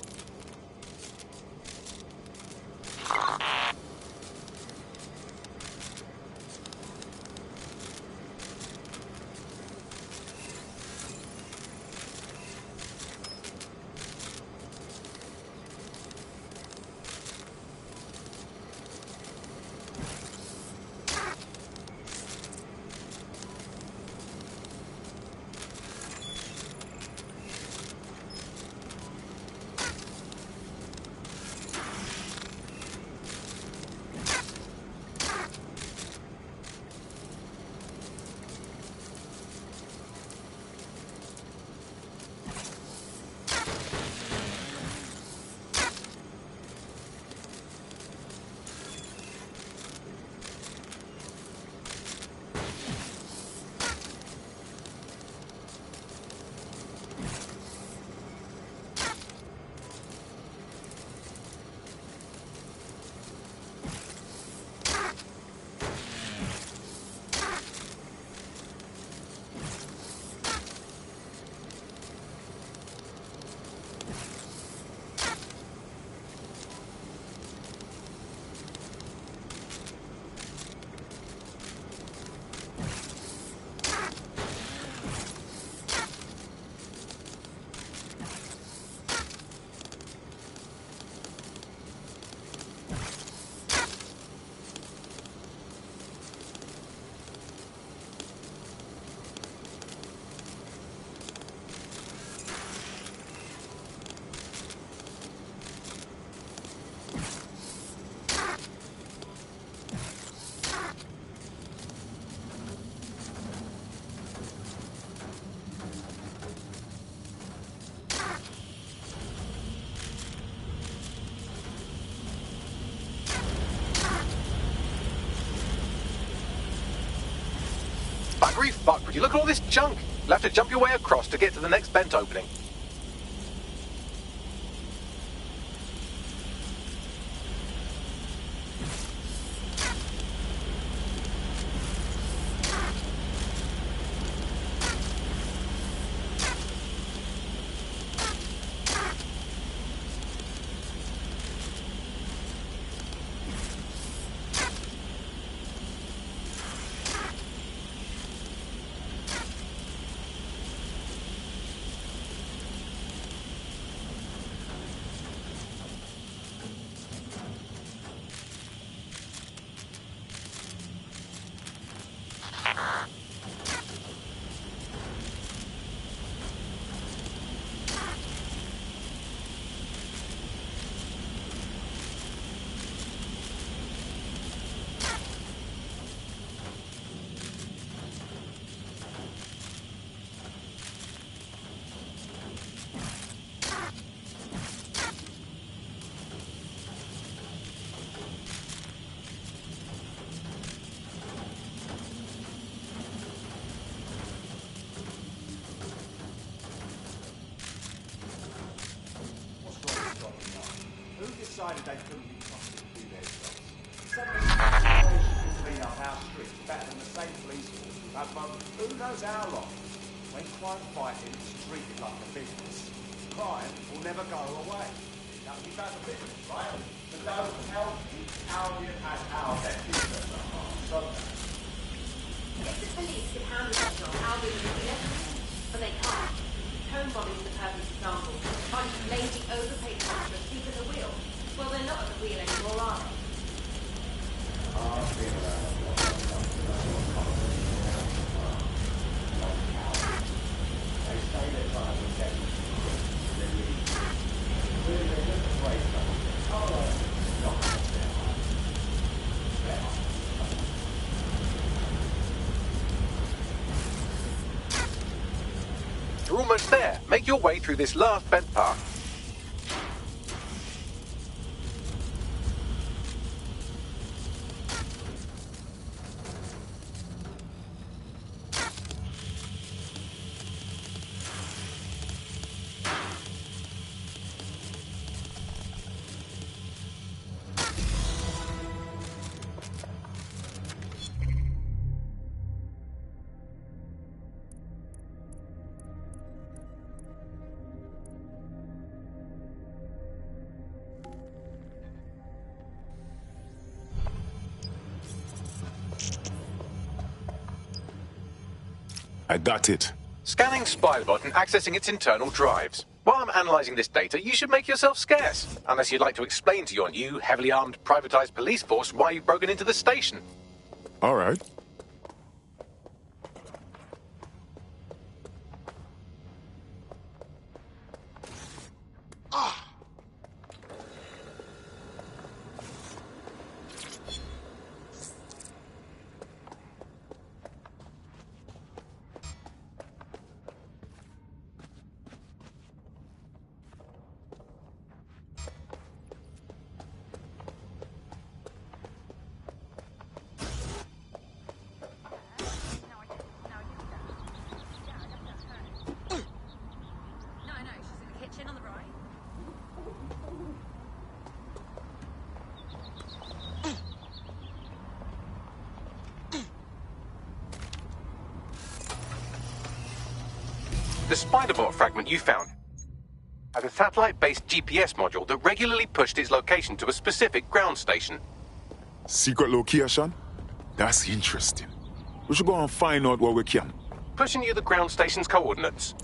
Buggery fuck, would you look at all this junk? You'll have to jump your way across to get to the next vent opening. Decided they couldn't be trusted to do their jobs. Some of the situation to clean up our streets better than the same police force we've had for who knows how long. When crime fighting is treated like a business, crime will never go away. That would be bad for business, right? But don't tell me Albion has our best interests at heart, don't they? If the police could handle that job, Albion would do everything. But they can't. Home bombing is the perfect example. A bunch of lazy, overpaid customers asleep at the wheel. Well, they're not at the wheel anymore, are they? You're almost there. Make your way through this last vent path. I got it. Scanning Spybot and accessing its internal drives. While I'm analysing this data, you should make yourself scarce. Unless you'd like to explain to your new, heavily armed, privatised police force why you've broken into the station. All right. The Spiderbot fragment you found had a satellite-based GPS module that regularly pushed its location to a specific ground station. Secret location? That's interesting. We should go and find out what we can. Pushing you the ground station's coordinates.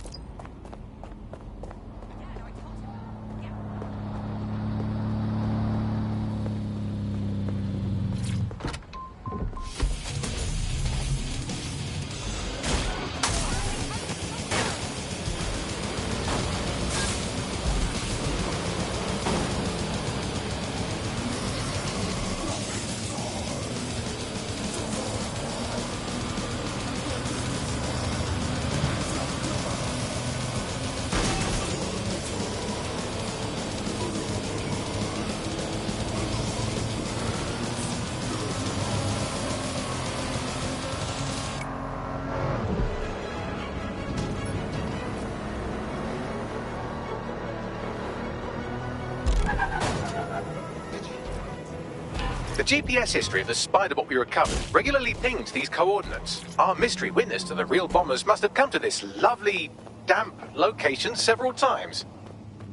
GPS history of the spider bot we recovered regularly pinged these coordinates. Our mystery witness to the real bombers must have come to this lovely, damp location several times.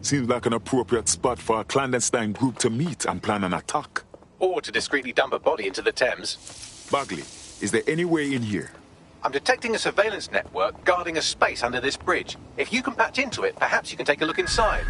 Seems like an appropriate spot for a clandestine group to meet and plan an attack. Or to discreetly dump a body into the Thames. Bagley, is there any way in here? I'm detecting a surveillance network guarding a space under this bridge. If you can patch into it, perhaps you can take a look inside.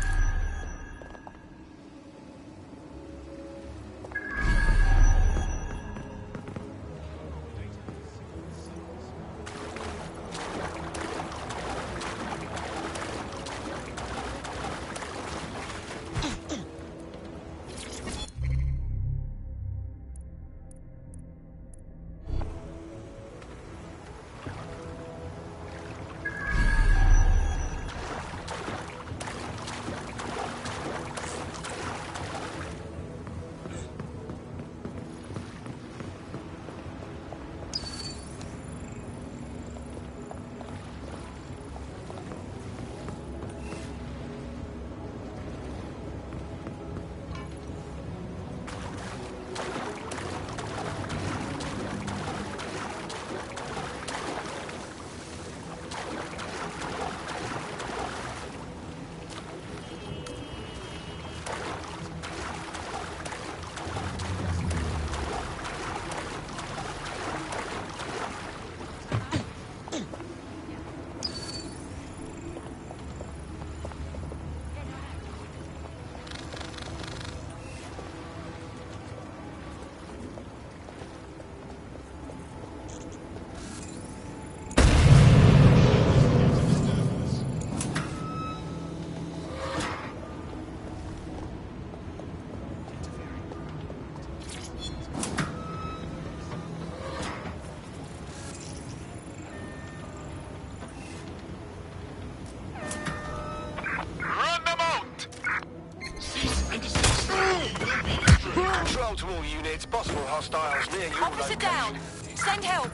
Control to all units, possible hostiles near your Officer down. Send help.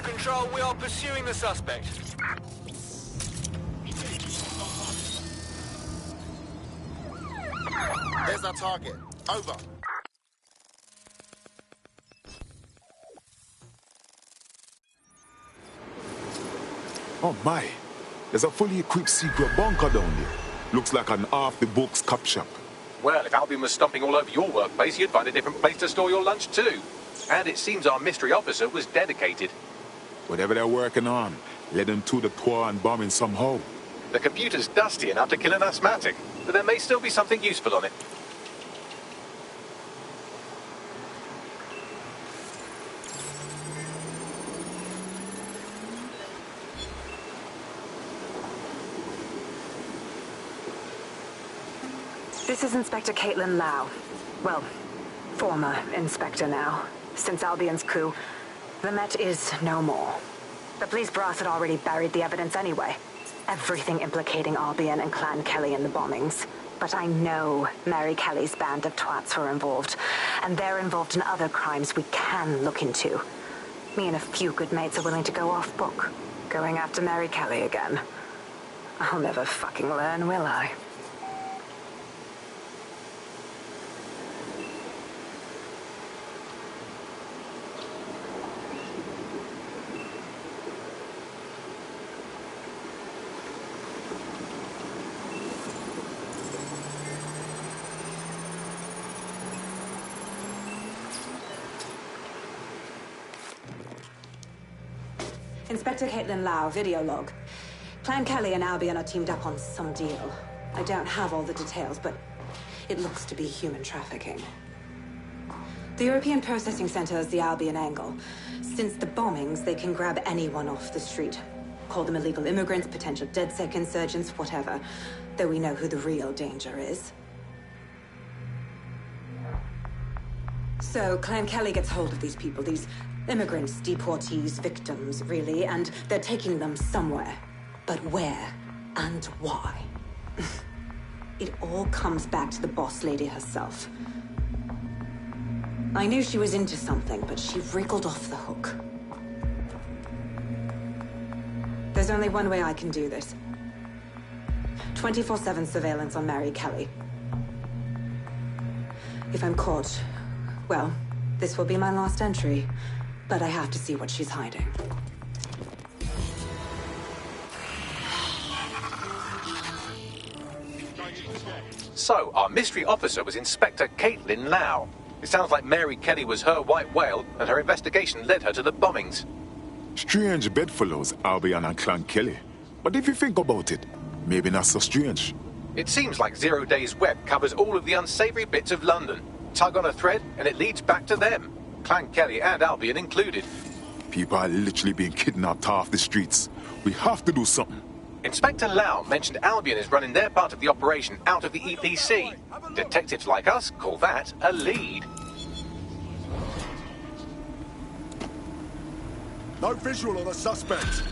Control, we are pursuing the suspect. There's our target. Over. Oh my, there's a fully equipped secret bunker down there. Looks like an off-the-books cop shop. Well, if Albion was stomping all over your workplace, you'd find a different place to store your lunch too. And it seems our mystery officer was dedicated. Whatever they're working on, led them to the tour and bombing somehow. The computer's dusty enough to kill an asthmatic, but there may still be something useful on it. This is Inspector Caitlin Lau. Well, former inspector now. Since Albion's coup, the Met is no more. The police brass had already buried the evidence anyway. Everything implicating Albion and Clan Kelly in the bombings. But I know Mary Kelly's band of twats were involved, and they're involved in other crimes we can look into. Me and a few good mates are willing to go off book, going after Mary Kelly again. I'll never fucking learn, will I? Inspector Caitlin Lau, video log. Clan Kelly and Albion are teamed up on some deal. I don't have all the details, but it looks to be human trafficking. The European Processing Center is the Albion angle. Since the bombings, they can grab anyone off the street. Call them illegal immigrants, potential DedSec insurgents, whatever. Though we know who the real danger is. So, Clan Kelly gets hold of these people, these immigrants, deportees, victims, really, and they're taking them somewhere. But where and why? It all comes back to the boss lady herself. I knew she was into something, but she wriggled off the hook. There's only one way I can do this. 24/7 surveillance on Mary Kelly. If I'm caught, Well, this will be my last entry, but I have to see what she's hiding. So, our mystery officer was Inspector Caitlin Lau. It sounds like Mary Kelly was her white whale, and her investigation led her to the bombings. Strange bedfellows, Albion and Clan Kelly. But if you think about it, maybe not so strange. It seems like 0 Days Web covers all of the unsavory bits of London. Tug on a thread, and it leads back to them. Clan Kelly and Albion included. People are literally being kidnapped off the streets. We have to do something. Inspector Lau mentioned Albion is running their part of the operation out of the EPC. Detectives like us call that a lead. No visual on the suspect.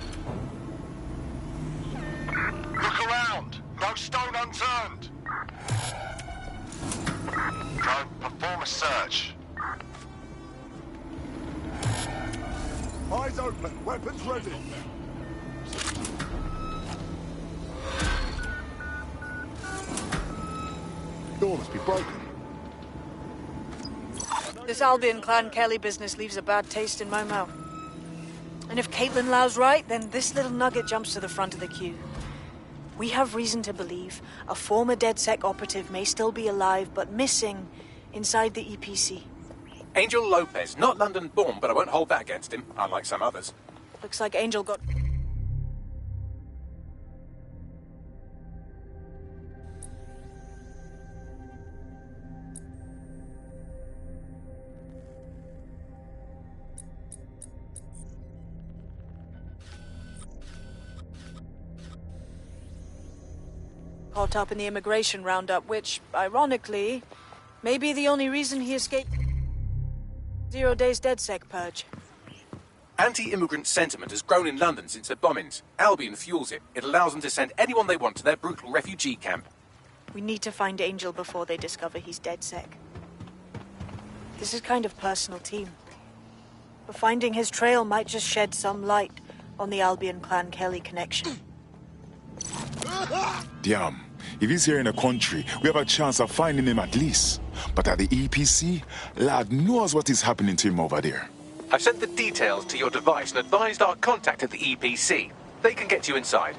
Look around. No stone unturned. Go, perform a search. Eyes open. Weapons ready. Door must be broken. This Albion Clan Kelly business leaves a bad taste in my mouth. And if Caitlin Lau's right, then this little nugget jumps to the front of the queue. We have reason to believe a former DedSec operative may still be alive, but missing inside the EPC. Angel Lopez, not London-born, but I won't hold that against him, unlike some others. Looks like Angel got... caught up in the immigration roundup, which, ironically, may be the only reason he escaped 0 Days DedSec purge. Anti-immigrant sentiment has grown in London since the bombings. Albion fuels it. It allows them to send anyone they want to their brutal refugee camp. We need to find Angel before they discover he's DedSec. This is kind of personal team. But finding his trail might just shed some light on the Albion Clan Kelly connection. Damn. If he's here in the country, we have a chance of finding him at least. But at the EPC, lad knows what is happening to him over there. I've sent the details to your device and advised our contact at the EPC. They can get you inside.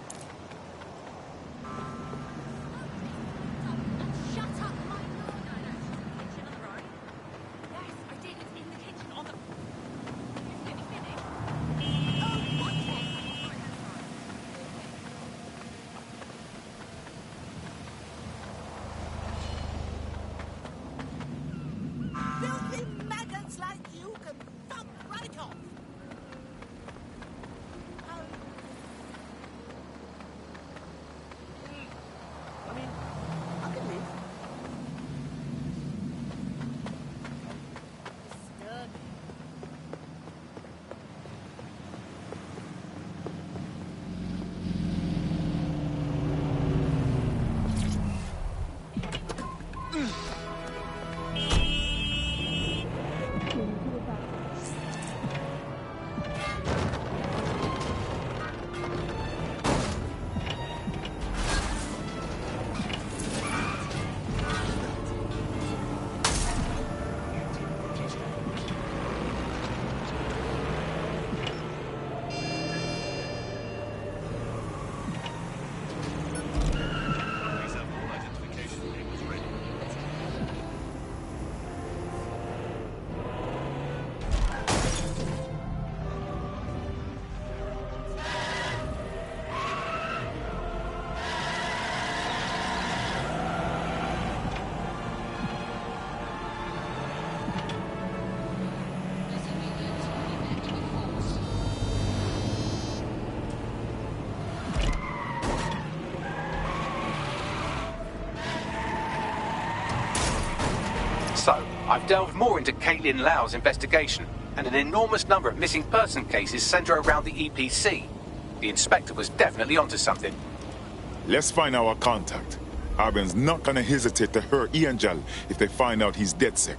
So, I've delved more into Caitlin Lau's investigation, and an enormous number of missing person cases centre around the EPC. The inspector was definitely onto something. Let's find our contact. Albion's not gonna hesitate to hurt Angel if they find out he's DedSec.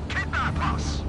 Kidnap us!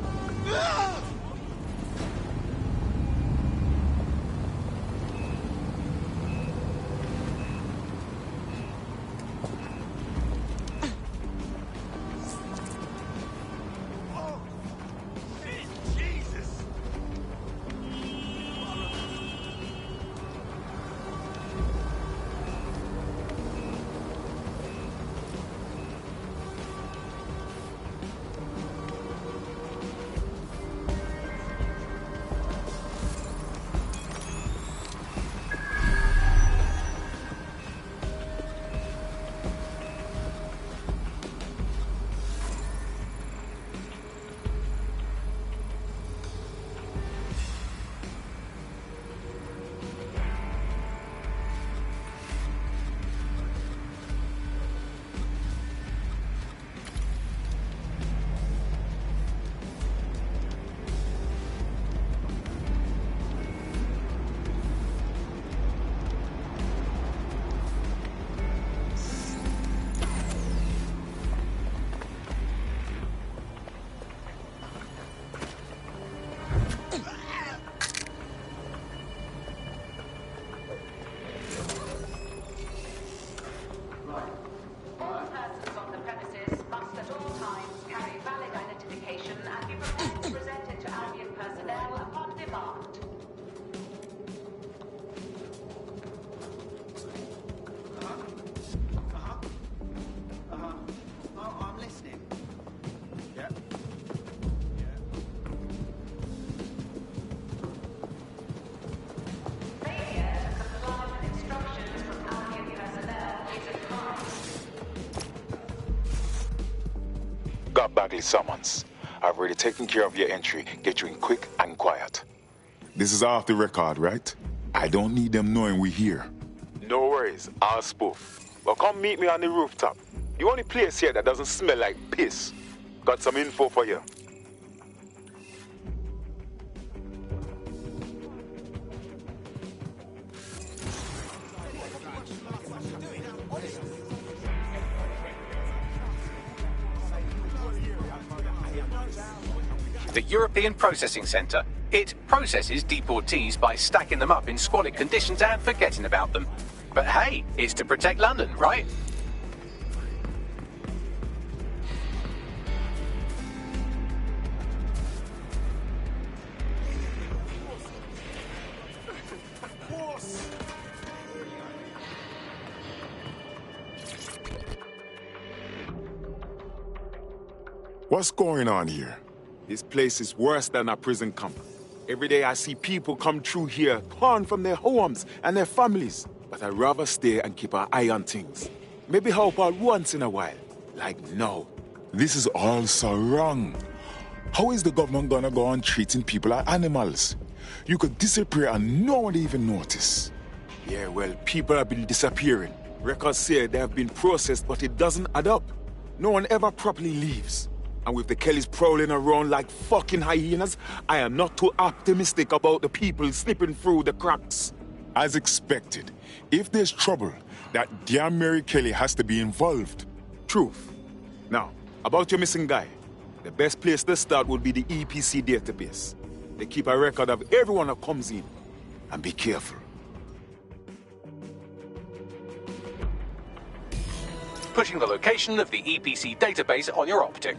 got Bagley summons. I've already taken care of your entry. Get you in quick and quiet. This is off the record, right? I don't need them knowing we're here. No worries, I'll spoof. Well, come meet me on the rooftop. The only place here that doesn't smell like piss. Got some info for you. The European Processing Centre. It processes deportees by stacking them up in squalid conditions and forgetting about them. But hey, it's to protect London, right? What's going on here? This place is worse than a prison camp. Every day I see people come through here, torn from their homes and their families. But I'd rather stay and keep an eye on things. Maybe help out once in a while. Like now. This is all so wrong. How is the government gonna go on treating people like animals? You could disappear and no one even notice. Yeah, well, people have been disappearing. Records say they have been processed, but it doesn't add up. No one ever properly leaves. And with the Kellys prowling around like fucking hyenas, I am not too optimistic about the people slipping through the cracks. As expected, if there's trouble, that damn Mary Kelly has to be involved. Truth. Now, about your missing guy, the best place to start would be the EPC database. They keep a record of everyone that comes in. And be careful. Putting the location of the EPC database on your optic.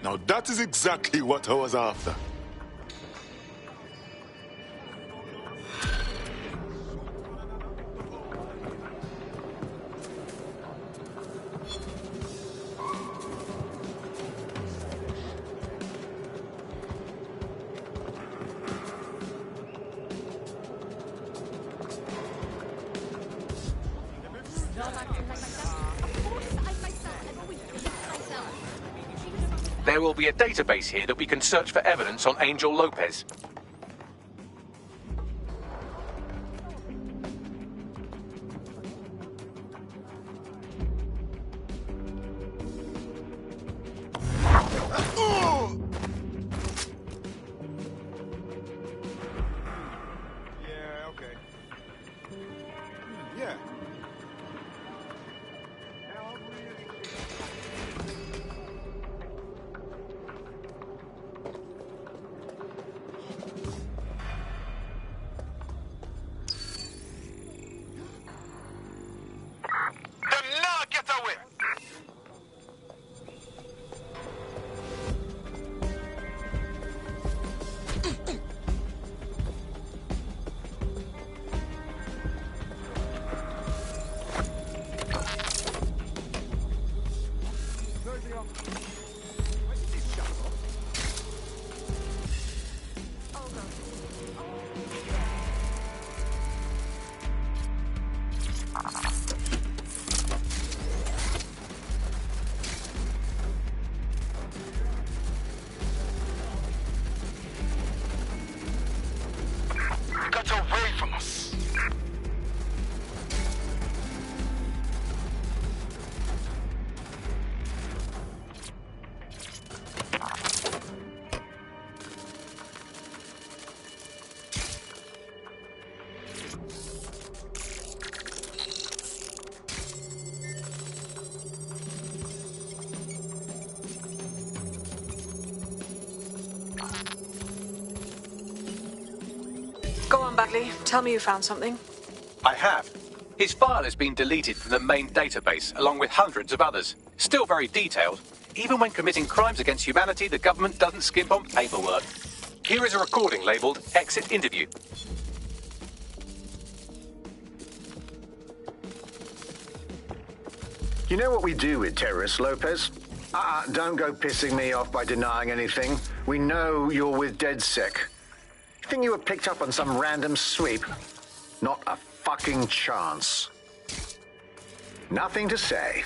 Now that is exactly what I was after. There will be a database here that we can search for evidence on Angel Lopez. Yeah, okay. Yeah. Got away from us. Go on, Bagley. Tell me you found something. I have. His file has been deleted from the main database, along with hundreds of others. Still very detailed. Even when committing crimes against humanity, the government doesn't skimp on paperwork. Here is a recording labelled Exit Interview. You know what we do with terrorists, Lopez? Don't go pissing me off by denying anything. We know you're with DedSec. You think you were picked up on some random sweep? Not a fucking chance. Nothing to say.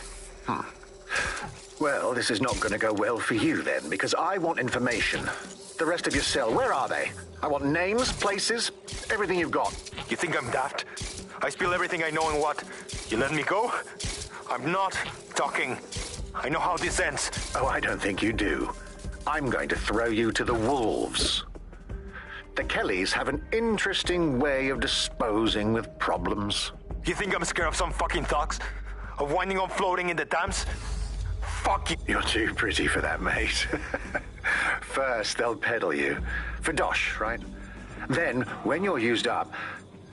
Well, this is not going to go well for you then, because I want information. The rest of your cell, where are they? I want names, places, everything you've got. You think I'm daft? I spill everything I know and what? You let me go? I'm not talking. I know how this ends. Oh, I don't think you do. I'm going to throw you to the wolves. The Kellys have an interesting way of disposing with problems. You think I'm scared of some fucking thugs? Of winding up floating in the Thames? Fuck you. You're too pretty for that, mate. First, they'll peddle you. For dosh, right? Then, when you're used up,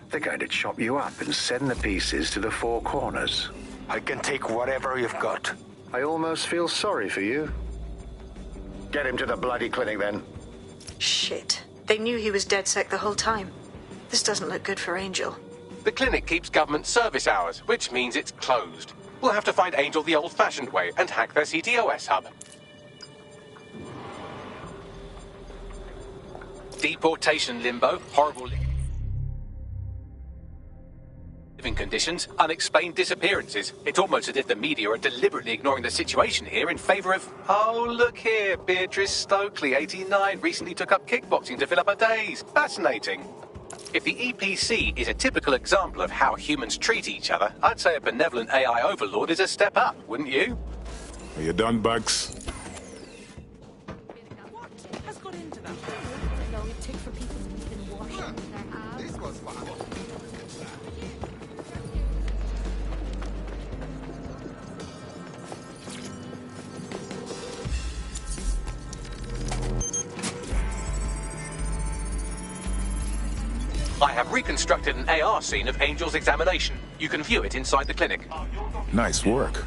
they're going to chop you up and send the pieces to the four corners. I can take whatever you've got. I almost feel sorry for you. Get him to the bloody clinic, then. Shit. They knew he was DedSec the whole time. This doesn't look good for Angel. The clinic keeps government service hours, which means it's closed. We'll have to find Angel the old-fashioned way and hack their CTOS hub. Deportation limbo, horrible living conditions, unexplained disappearances. It's almost as if the media are deliberately ignoring the situation here in favour of... Oh, look here, Beatrice Stokely, 89, recently took up kickboxing to fill up her days. Fascinating. If the EPC is a typical example of how humans treat each other, I'd say a benevolent AI overlord is a step up, wouldn't you? Are you done, Bugs? I have reconstructed an AR scene of Angel's examination. You can view it inside the clinic. Nice work.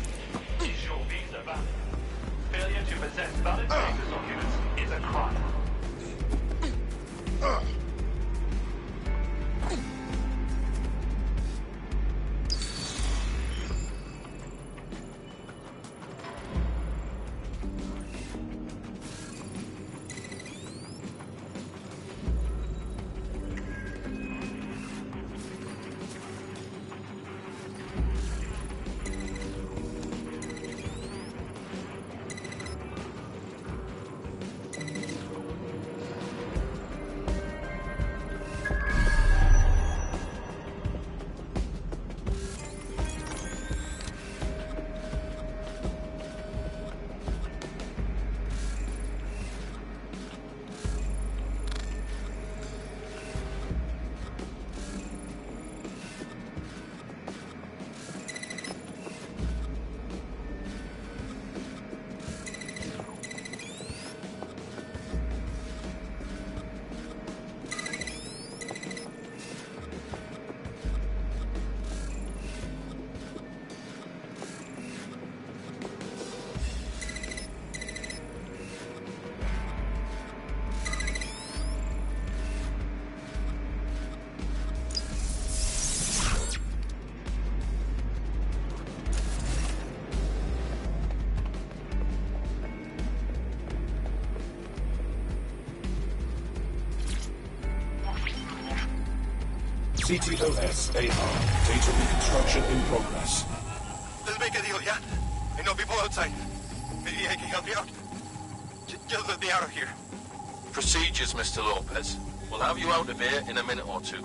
Failure to possess valid papers CTOS-AR. Data reconstruction in progress. Let's make a deal, yeah? I know people outside. Maybe I can help you out. Just let me out of here. Procedures, Mr. Lopez. We'll have you out of here in a minute or two.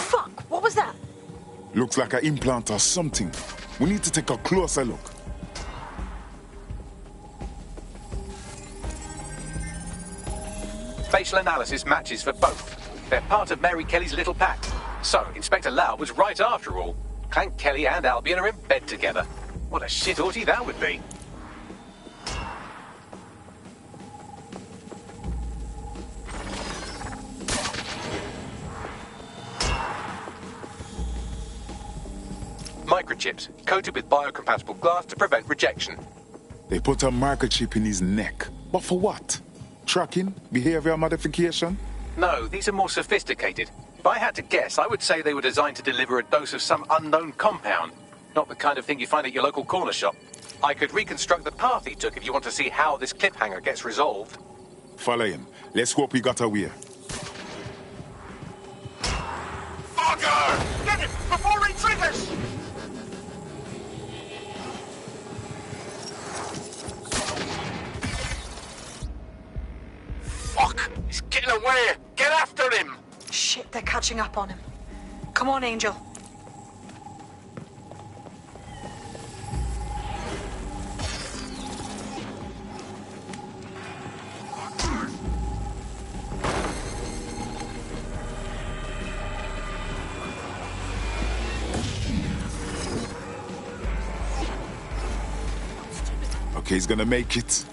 Fuck, what was that? Looks like an implant or something. We need to take a closer look. Facial analysis matches for both. They're part of Mary Kelly's little pack. So, Inspector Lau was right after all. Clank Kelly and Albion are in bed together. What a shit orgy that would be. Microchips, coated with biocompatible glass to prevent rejection. They put a microchip in his neck. But for what? Tracking? Behavior modification? No, these are more sophisticated. If I had to guess, I would say they were designed to deliver a dose of some unknown compound. Not the kind of thing you find at your local corner shop. I could reconstruct the path he took if you want to see how this cliffhanger gets resolved. Follow him. Let's hope we got away. Fucker! Get it before he triggers! Fuck! He's getting away! Get after him! Shit, they're catching up on him. Come on, Angel. Okay, he's gonna make it.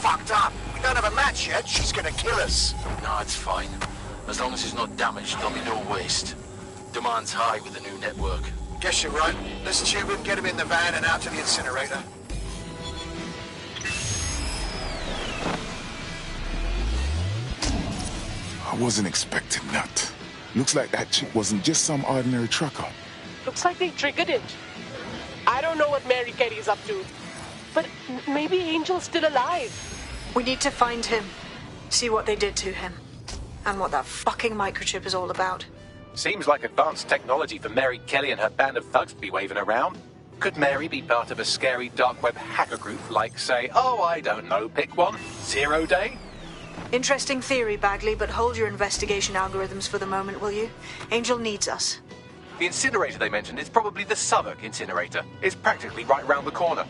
Fucked up. We don't have a match yet. She's gonna kill us. No, it's fine. As long as it's not damaged, there'll be no waste. Demand's high with the new network. Guess you're right. Let's see if we can get him in the van and out to the incinerator. I wasn't expecting that. Looks like that chick wasn't just some ordinary trucker. Looks like they triggered it. I don't know what Mary Kelly is up to, but maybe Angel's still alive. We need to find him, see what they did to him, and what that fucking microchip is all about. Seems like advanced technology for Mary Kelly and her band of thugs to be waving around. Could Mary be part of a scary dark web hacker group like, say, oh, I don't know, pick one, 0 Day? Interesting theory, Bagley, but hold your investigation algorithms for the moment, will you? Angel needs us. The incinerator they mentioned is probably the Southwark incinerator. It's practically right round the corner.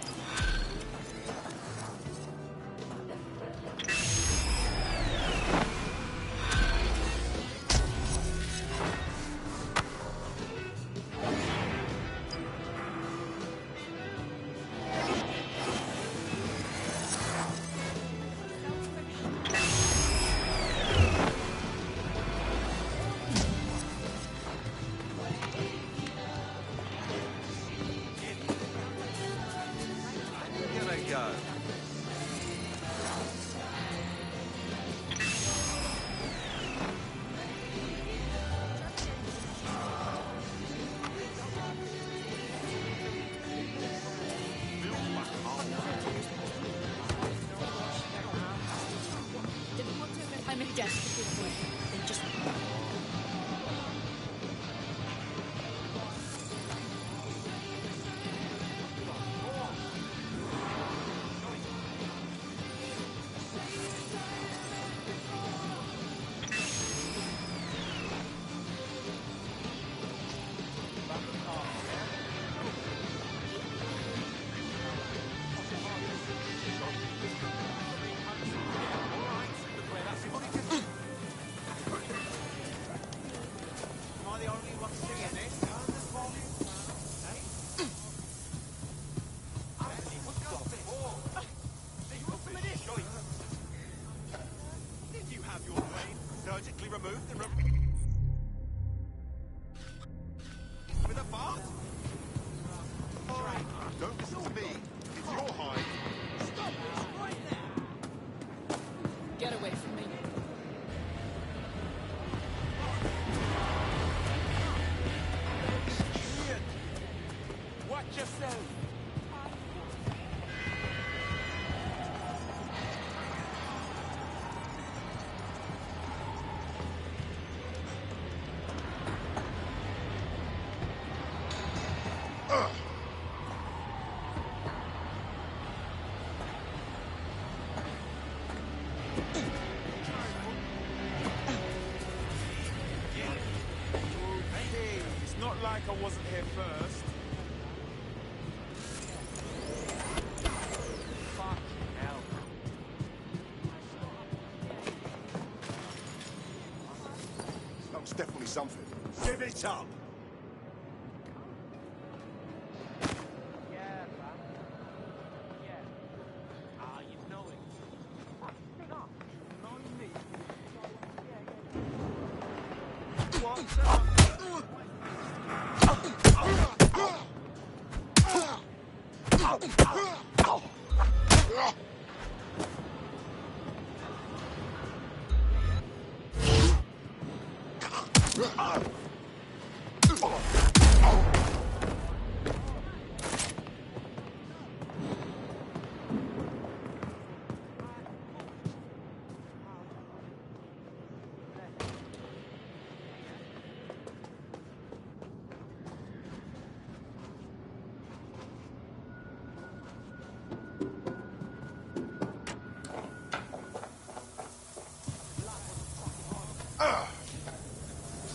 wasn't here first. Fucking hell. That was definitely something. Give it up!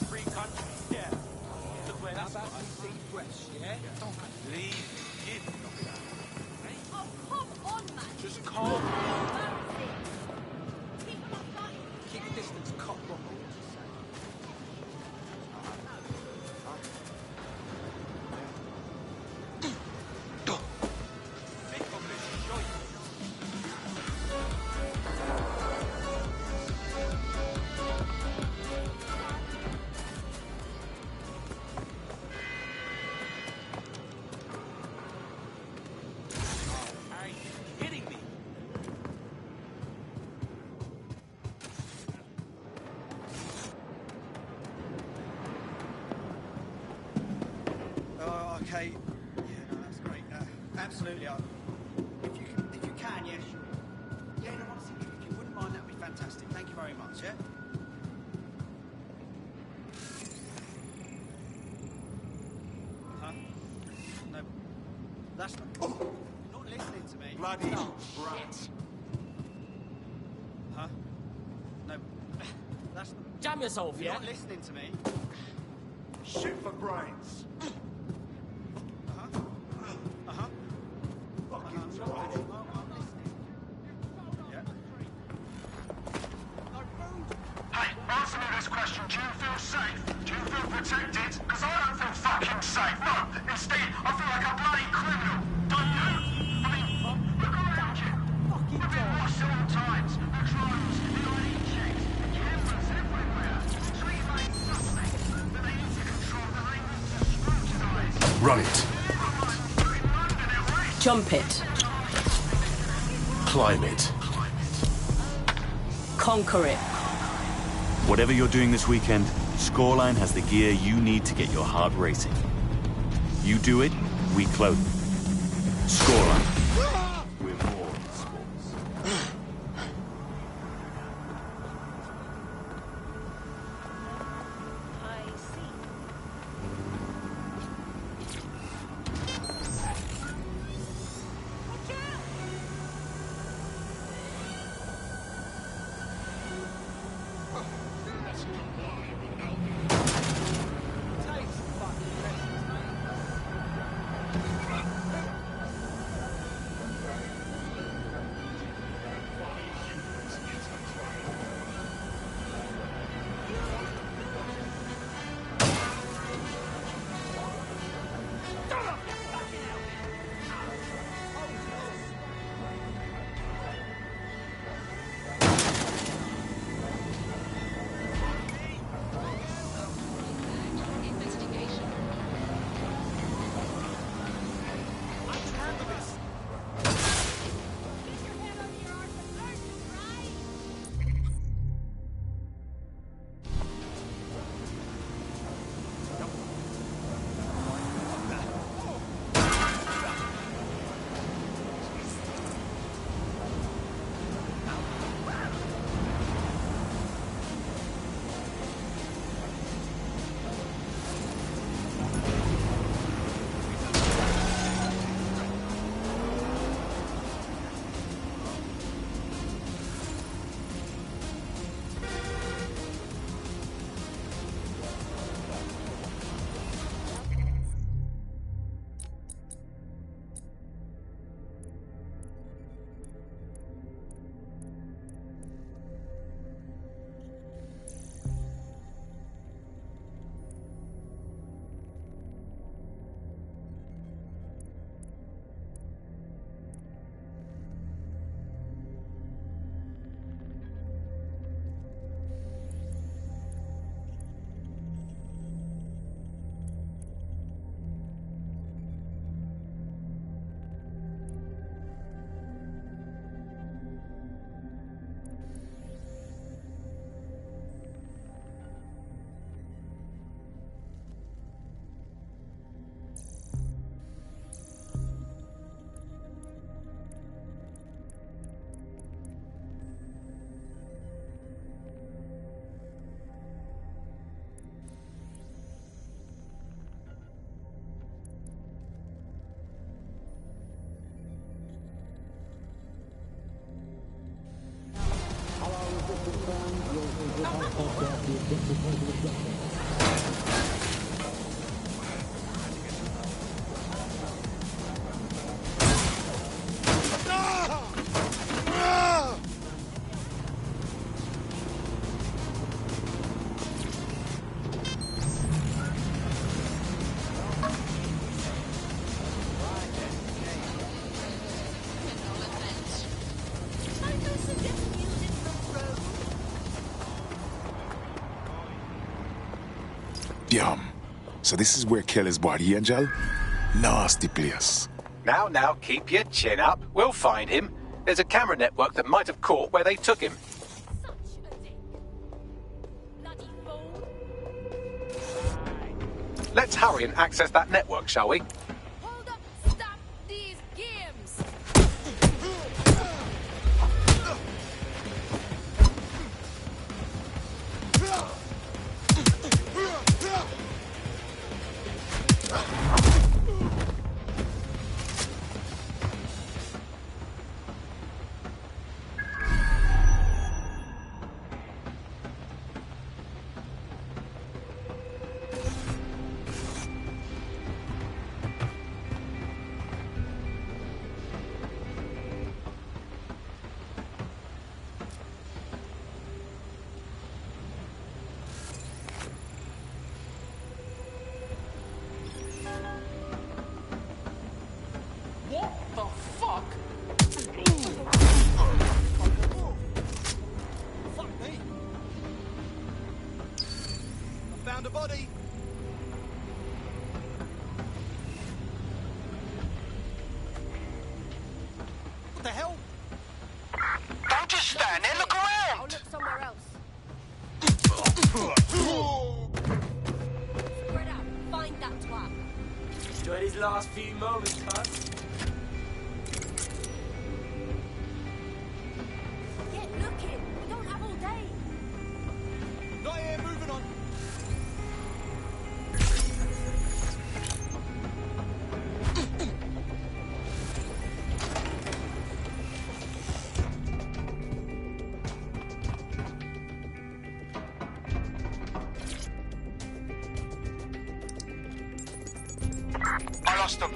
Free country, yeah. Look where that's about some deep breaths, yeah? Don't leave. Oh, come on, man. Just calm down. Keep distance, cock block. Okay. Yeah, no, that's great. Absolutely. If you can, yeah, sure. Yeah, no, honestly, if you wouldn't mind, that'd be fantastic. Thank you very much, yeah? Huh? No. That's not... You're not listening to me. Bloody no. brat. Huh? No. That's not... Jam yourself, You're yeah? not listening to me. Shoot for brains. Answer me this question. Do you feel safe? Do you feel protected? Because I don't feel fucking safe. No, instead, I feel like a bloody criminal. Don't you? I mean, look around you. We've been watched at all times. The drones, the ID checks, the cameras everywhere. Three main suspects that they need to control, that they need to scrutinise. Run it. Jump it. Climb it. Conquer it. Whatever you're doing this weekend, Scoreline has the gear you need to get your heart racing. You do it, we close it. Scoreline. We're more than sports. Damn. So this is where Kelly's body, Angel? Nasty place. Now, keep your chin up. We'll find him. There's a camera network that might have caught where they took him. Let's hurry and access that network, shall we? Hold up! Stop these games! What the fuck? Fuck me. I found a body. What the hell? Don't just stand there, look around! I'll look somewhere else. Spread out. Find that twat. Enjoy these last few moments, cuz. Get looking. We don't have all day. Not here, moving on. I lost them.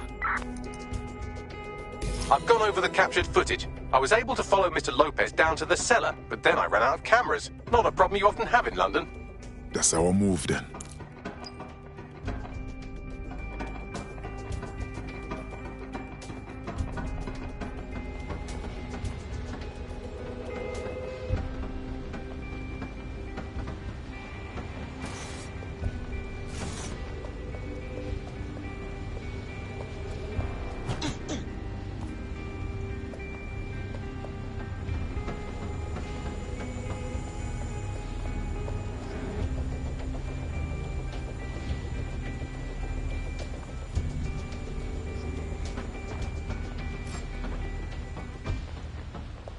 I've gone over the captured footage. I was able to follow Mr. Lopez down to the cellar, but then I ran out of cameras. Not a problem you often have in London. That's our move then.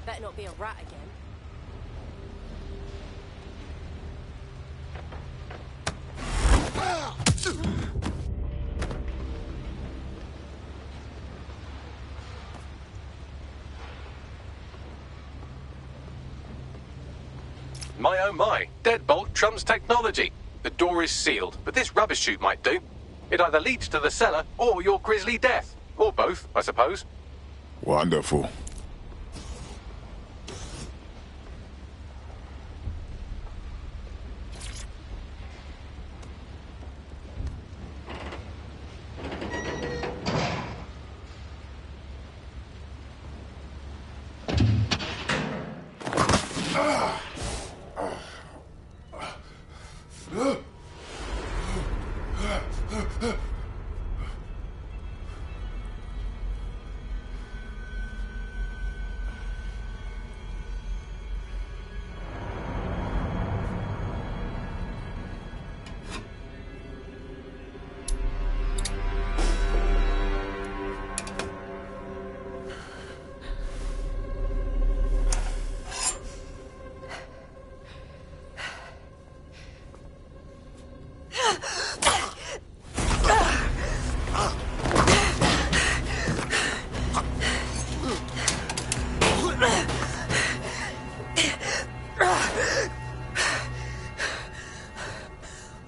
Better not be a rat again. My oh my, deadbolt trumps technology. The door is sealed, but this rubbish chute might do. It either leads to the cellar or your grisly death. Or both, I suppose. Wonderful.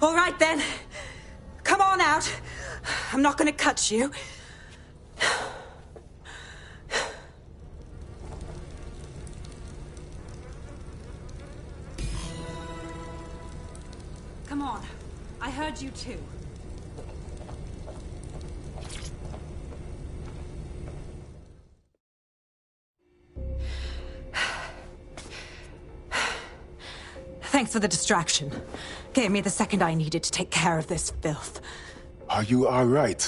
All right, then. Come on out. I'm not gonna cut you. Come on. I heard you too. Thanks for the distraction. Gave me the second I needed to take care of this filth. Are you all right?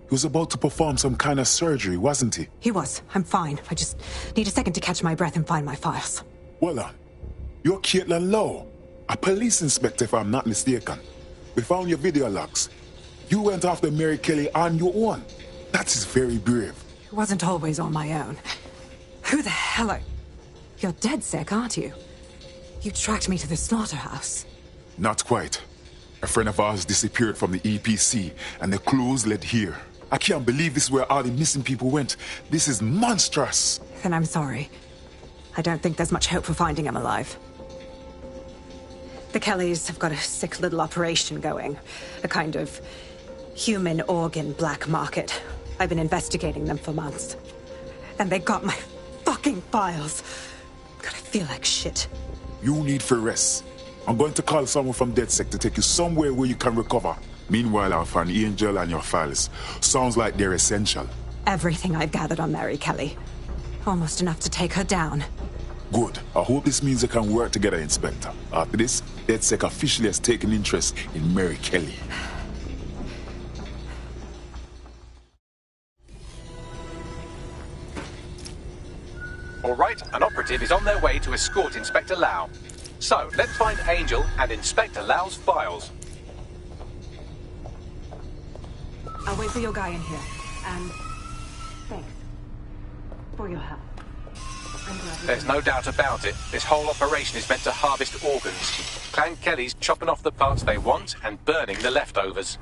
He was about to perform some kind of surgery, wasn't he? He was. I'm fine. I just need a second to catch my breath and find my files. Well, you're Caitlin Lowe, a police inspector if I'm not mistaken. We found your video logs. You went after Mary Kelly on your own. That is very brave. It wasn't always on my own. Who the hell are... You're dead sick, aren't you? You tracked me to the slaughterhouse. Not quite. A friend of ours disappeared from the EPC, and the clues led here. I can't believe this is where all the missing people went. This is monstrous. Then I'm sorry. I don't think there's much hope for finding him alive. The Kellys have got a sick little operation going. A kind of human organ black market. I've been investigating them for months. And they got my fucking files. God, I feel like shit. You need for rest. I'm going to call someone from DedSec to take you somewhere where you can recover. Meanwhile, I'll find Angel and your files. Sounds like they're essential. Everything I've gathered on Mary Kelly. Almost enough to take her down. Good. I hope this means they can work together, Inspector. After this, DedSec officially has taken interest in Mary Kelly. All right, an operative is on their way to escort Inspector Lau. So, let's find Angel and Inspector Lau's files. I'll wait for your guy in here. And thanks for your help. There's no doubt about it. This whole operation is meant to harvest organs. Clan Kelly's chopping off the parts they want and burning the leftovers.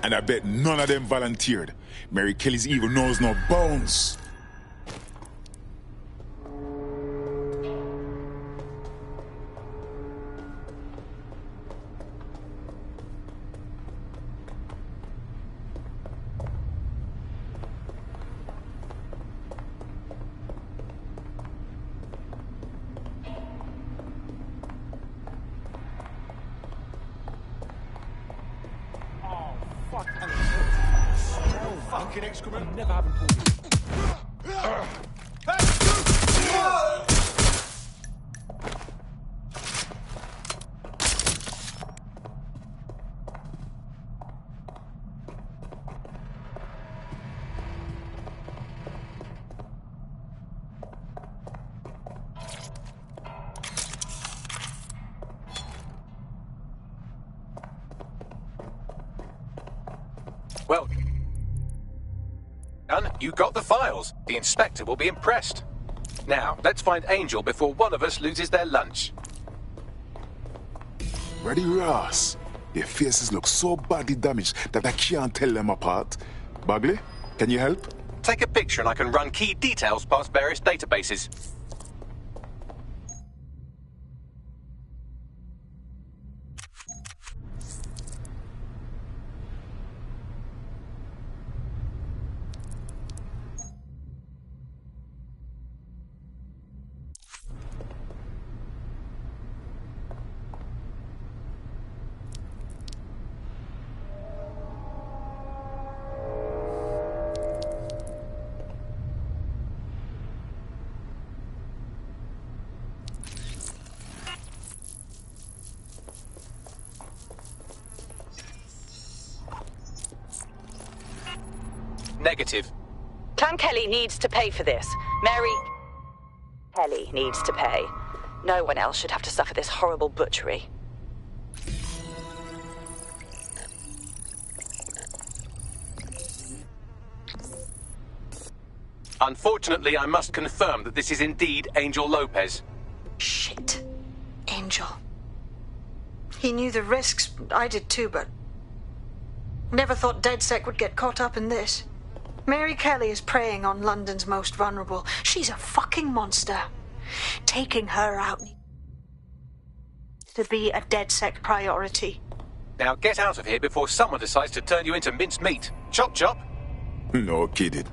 And I bet none of them volunteered. Mary Kelly's evil knows no bones. Fucking excrement. Never happened before. Well, done. You got the files. The inspector will be impressed. Now, let's find Angel before one of us loses their lunch. Ready, Ross? Their faces look so badly damaged that I can't tell them apart. Bagley, can you help? Take a picture and I can run key details past various databases. Negative. Clan Kelly needs to pay for this. Mary Kelly needs to pay. No one else should have to suffer this horrible butchery. Unfortunately, I must confirm that this is indeed Angel Lopez. Shit. Angel. He knew the risks. I did too, but... never thought DedSec would get caught up in this. Mary Kelly is preying on London's most vulnerable. She's a fucking monster. Taking her out to be a DedSec priority. Now get out of here before someone decides to turn you into minced meat. Chop chop. No kidding.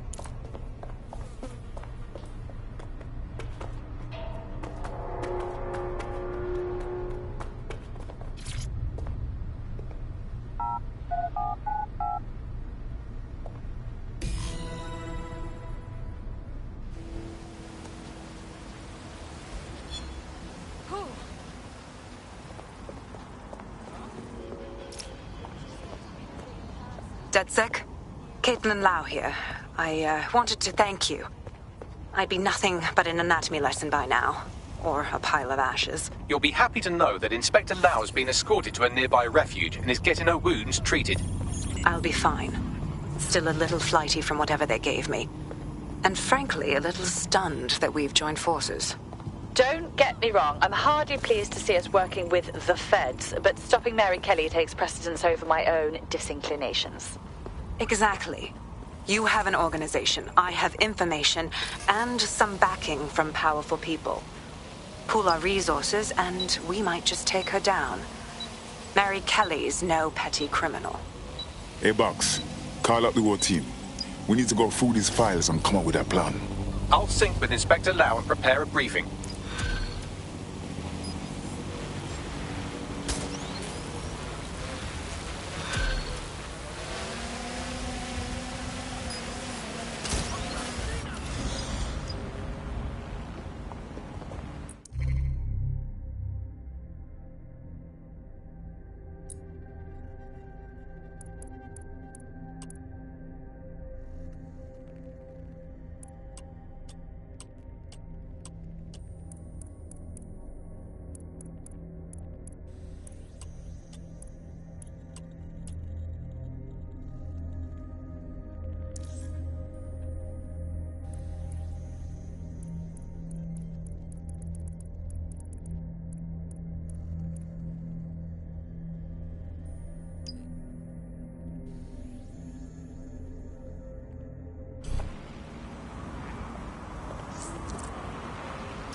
DedSec? Caitlin Lau here. I wanted to thank you. I'd be nothing but an anatomy lesson by now. Or a pile of ashes. You'll be happy to know that Inspector Lau has been escorted to a nearby refuge and is getting her wounds treated. I'll be fine. Still a little flighty from whatever they gave me. And frankly, a little stunned that we've joined forces. Don't get me wrong, I'm hardly pleased to see us working with the feds, but stopping Mary Kelly takes precedence over my own disinclinations. Exactly. You have an organization, I have information, and some backing from powerful people. Pool our resources, and we might just take her down. Mary Kelly's no petty criminal. Hey, Box, call up the whole team. We need to go through these files and come up with a plan. I'll sync with Inspector Lau and prepare a briefing.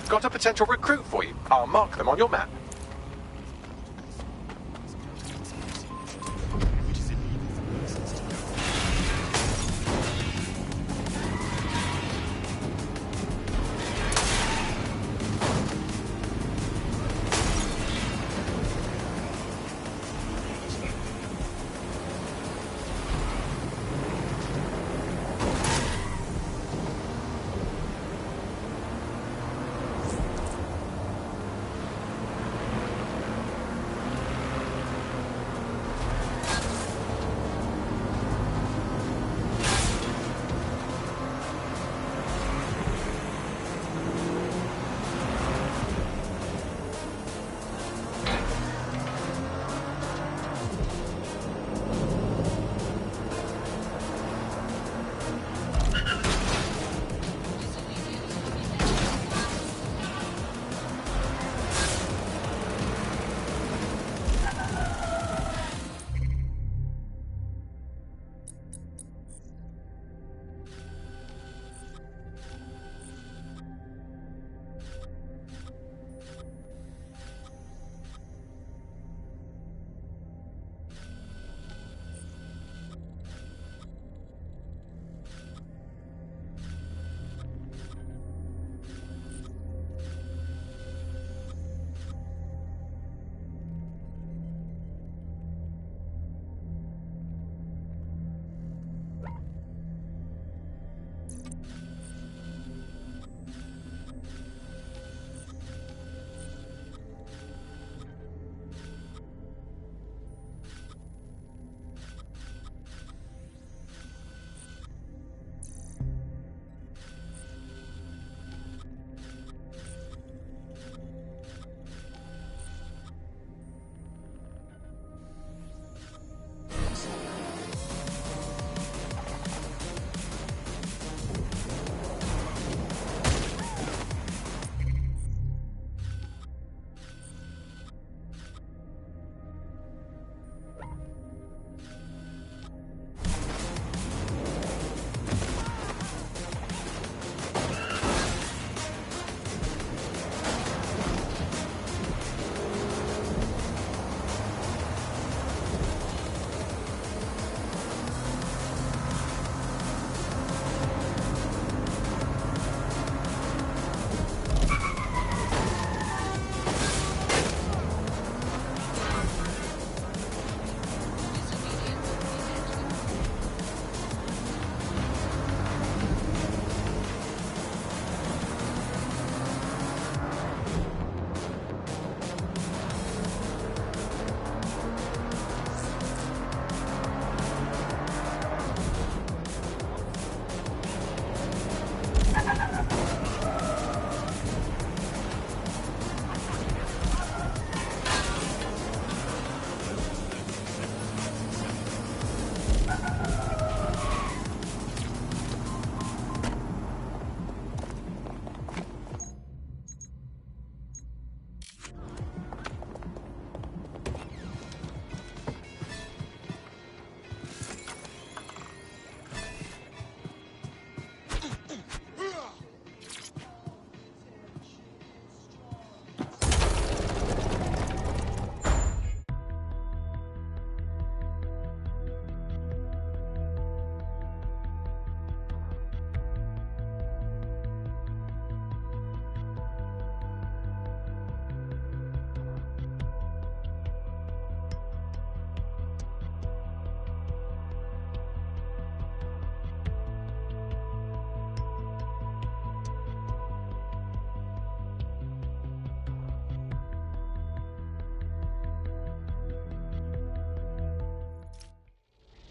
Got a potential recruit for you. I'll mark them on your map.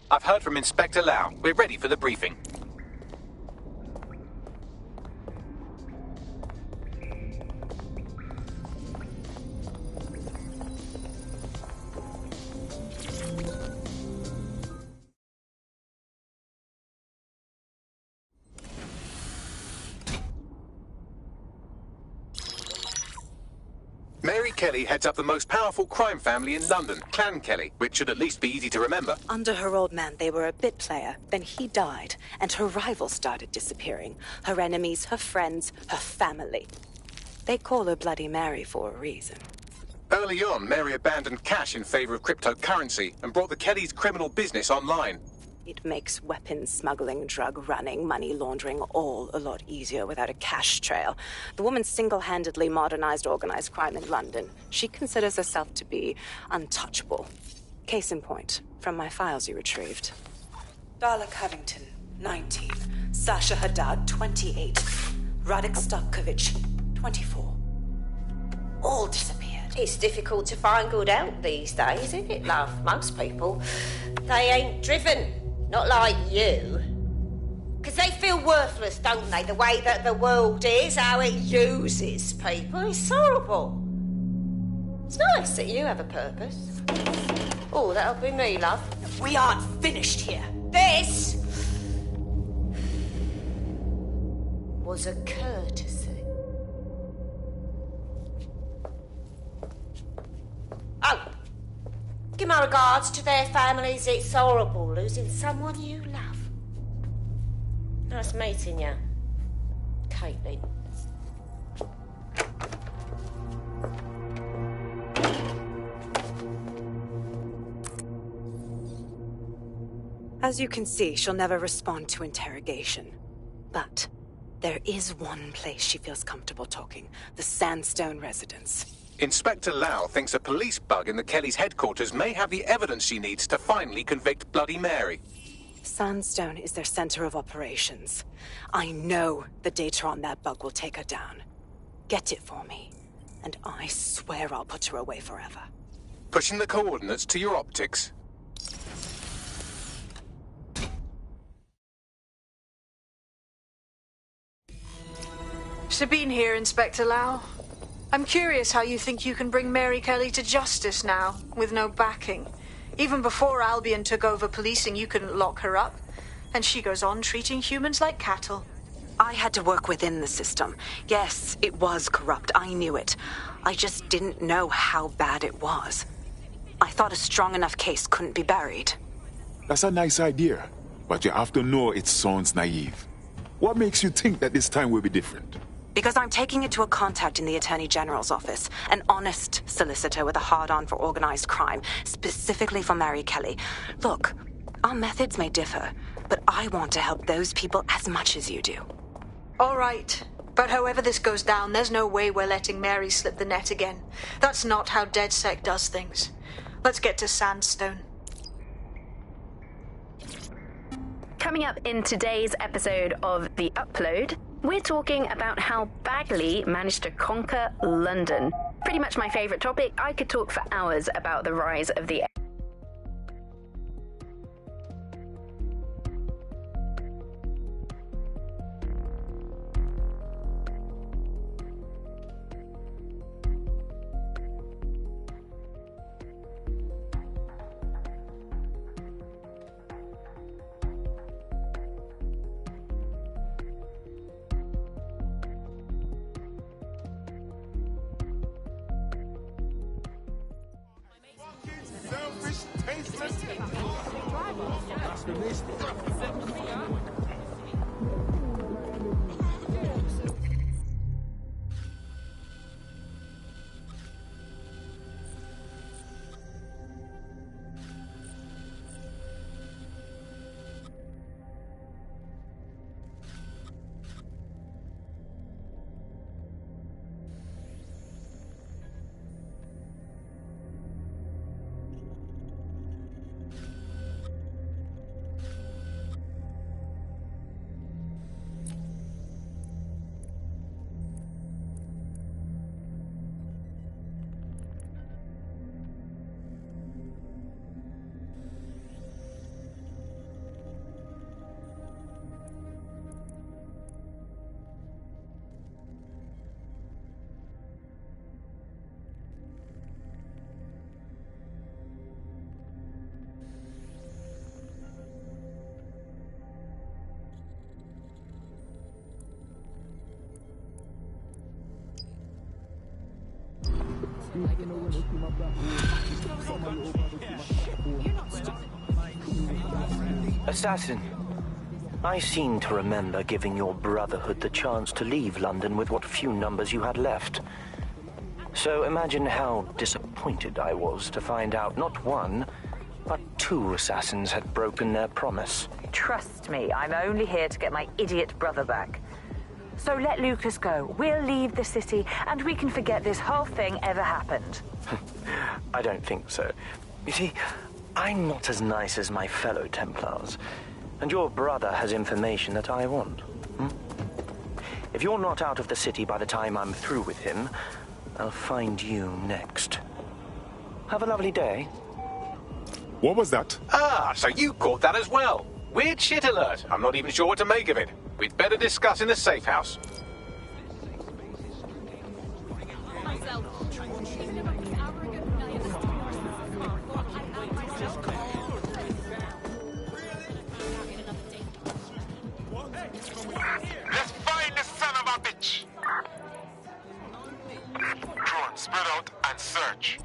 I've heard from Inspector Lau. We're ready for the briefing. Mary Kelly heads up the most powerful crime family in London, Clan Kelly, which should at least be easy to remember. Under her old man, they were a bit player. Then he died, and her rivals started disappearing. Her enemies, her friends, her family. They call her Bloody Mary for a reason. Early on, Mary abandoned cash in favor of cryptocurrency and brought the Kellys' criminal business online. It makes weapons smuggling, drug running, money laundering all a lot easier without a cash trail. The woman single-handedly modernized organized crime in London. She considers herself to be untouchable. Case in point, from my files you retrieved. Darla Covington, 19. Sasha Haddad, 28. Radek Stavkovic, 24. All disappeared. It's difficult to find good help these days, isn't it, love? Most people, they ain't driven. Not like you. Because they feel worthless, don't they? The way that the world is, how it uses people. It's horrible. It's nice that you have a purpose. Oh, that'll be me, love. We aren't finished here. This was a courtesy. Oh, give my regards to their families. It's horrible losing someone you love. Nice meeting you, Caitlin. As you can see, she'll never respond to interrogation. But there is one place she feels comfortable talking. The Sandstone residence. Inspector Lau thinks a police bug in the Kellys' headquarters may have the evidence she needs to finally convict Bloody Mary. Sandstone is their center of operations. I know the data on that bug will take her down. Get it for me, and I swear I'll put her away forever. Pushing the coordinates to your optics. Sabine here, Inspector Lau. I'm curious how you think you can bring Mary Kelly to justice now, with no backing. Even before Albion took over policing, you couldn't lock her up. And she goes on treating humans like cattle. I had to work within the system. Yes, it was corrupt. I knew it. I just didn't know how bad it was. I thought a strong enough case couldn't be buried. That's a nice idea, but you have to know it sounds naive. What makes you think that this time will be different? Because I'm taking it to a contact in the Attorney General's office, an honest solicitor with a hard-on for organized crime, specifically for Mary Kelly. Look, our methods may differ, but I want to help those people as much as you do. All right. But however this goes down, there's no way we're letting Mary slip the net again. That's not how DedSec does things. Let's get to Sandstone. Coming up in today's episode of The Upload, we're talking about how Bagley managed to conquer London. Pretty much my favorite topic. I could talk for hours about the rise of the Selfish, tasteless. Assassin, I seem to remember giving your Brotherhood the chance to leave London with what few numbers you had left. So imagine how disappointed I was to find out not one, but two assassins had broken their promise. Trust me, I'm only here to get my idiot brother back. So let Lucas go. We'll leave the city, and we can forget this whole thing ever happened. I don't think so. You see, I'm not as nice as my fellow Templars, and your brother has information that I want. If you're not out of the city by the time I'm through with him, I'll find you next. Have a lovely day. What was that? Ah, so you caught that as well. Weird shit alert. I'm not even sure what to make of it. We'd better discuss in the safe house. Let's find the son of a bitch! Drone, spread out and search.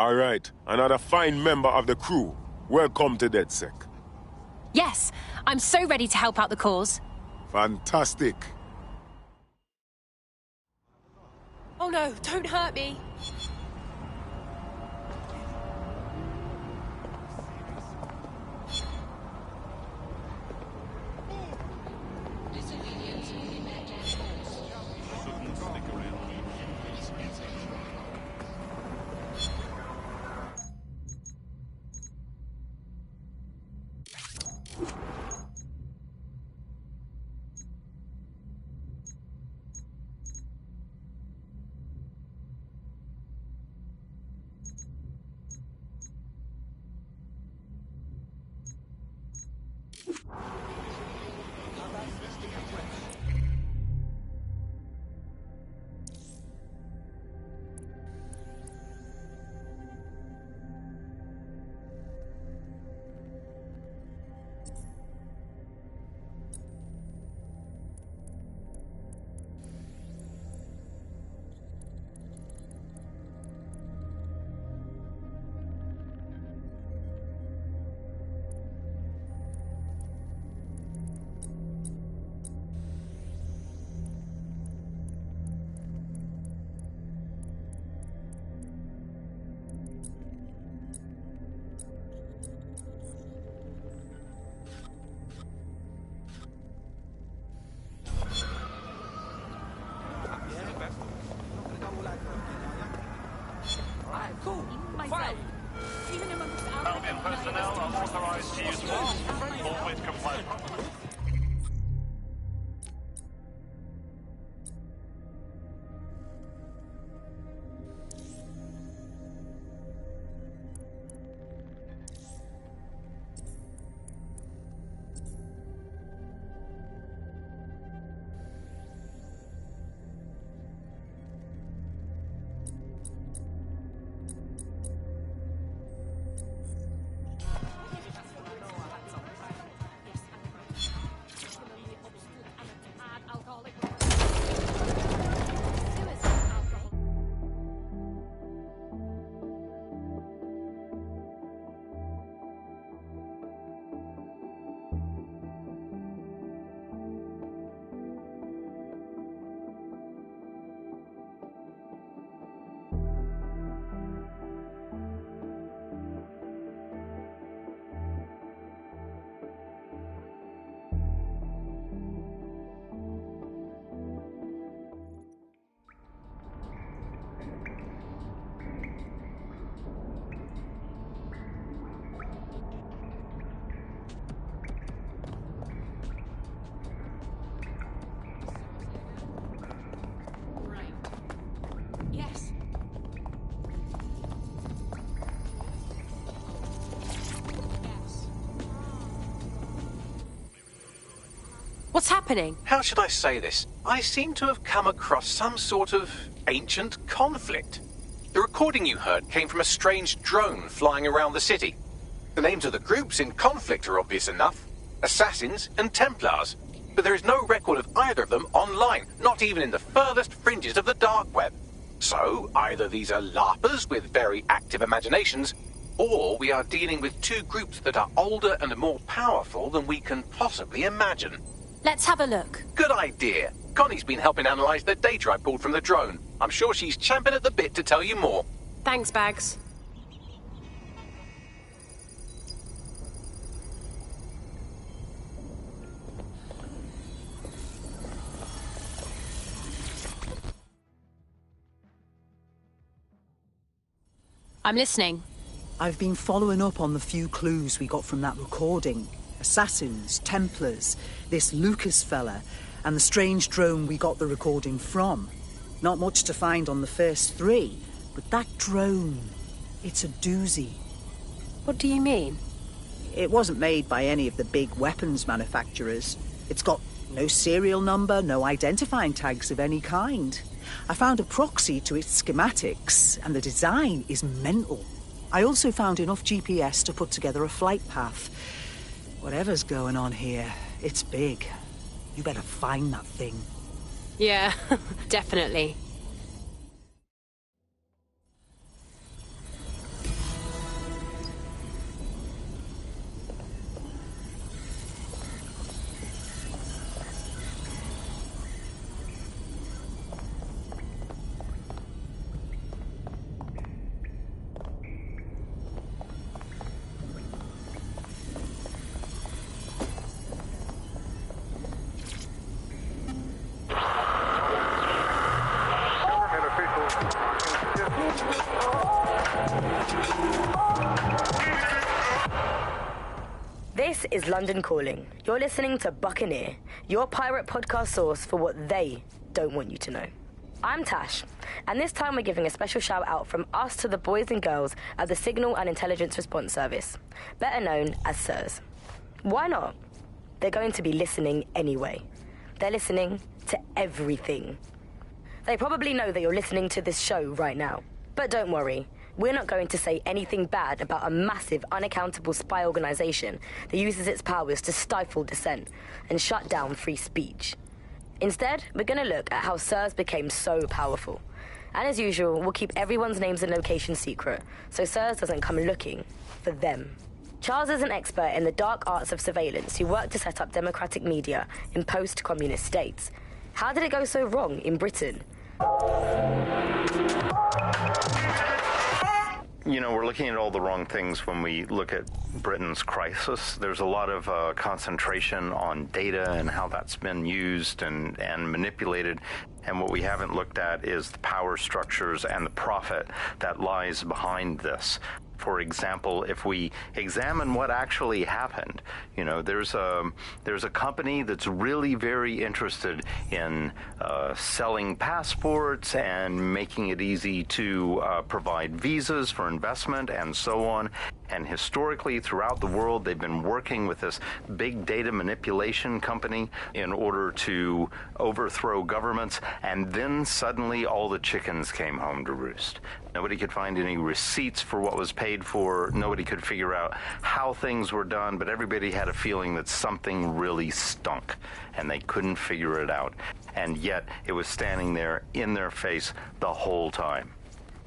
All right, another fine member of the crew. Welcome to DedSec. Yes, I'm so ready to help out the cause. Fantastic. Oh no, don't hurt me. Albion personnel are authorized to use force. Forward compliant. What's happening? How should I say this? I seem to have come across some sort of ancient conflict. The recording you heard came from a strange drone flying around the city. The names of the groups in conflict are obvious enough. Assassins and Templars. But there is no record of either of them online, not even in the furthest fringes of the dark web. So, either these are LARPers with very active imaginations, or we are dealing with two groups that are older and more powerful than we can possibly imagine. Let's have a look. Good idea. Connie's been helping analyze the data I pulled from the drone. I'm sure she's champing at the bit to tell you more. Thanks, Bags. I'm listening. I've been following up on the few clues we got from that recording. Assassins, Templars, this Lucas fella, and the strange drone we got the recording from. Not much to find on the first three, but that drone, it's a doozy. What do you mean? It wasn't made by any of the big weapons manufacturers. It's got no serial number, no identifying tags of any kind. I found a proxy to its schematics, and the design is mental. I also found enough GPS to put together a flight path. Whatever's going on here, it's big. You better find that thing. Yeah, definitely. is London Calling. You're listening to Buccaneer, your pirate podcast source for what they don't want you to know. I'm Tash, and this time we're giving a special shout out from us to the boys and girls at the Signal and Intelligence Response Service, better known as SIRS. Why not? They're going to be listening anyway. They're listening to everything. They probably know that you're listening to this show right now. But don't worry, we're not going to say anything bad about a massive, unaccountable spy organization that uses its powers to stifle dissent and shut down free speech. Instead, we're going to look at how SIRS became so powerful. And as usual, we'll keep everyone's names and locations secret, so SIRS doesn't come looking for them. Charles is an expert in the dark arts of surveillance who worked to set up democratic media in post-communist states. How did it go so wrong in Britain? You know, we're looking at all the wrong things when we look at Britain's crisis. There's a lot of concentration on data and how that's been used and manipulated. And what we haven't looked at is the power structures and the profit that lies behind this. For example, if we examine what actually happened, you know, there's a company that's really very interested in selling passports and making it easy to provide visas for investment and so on. And historically, throughout the world, they've been working with this big data manipulation company in order to overthrow governments. And then suddenly all the chickens came home to roost. Nobody could find any receipts for what was paid for. Nobody could figure out how things were done, but everybody had a feeling that something really stunk, and they couldn't figure it out. And yet it was standing there in their face the whole time.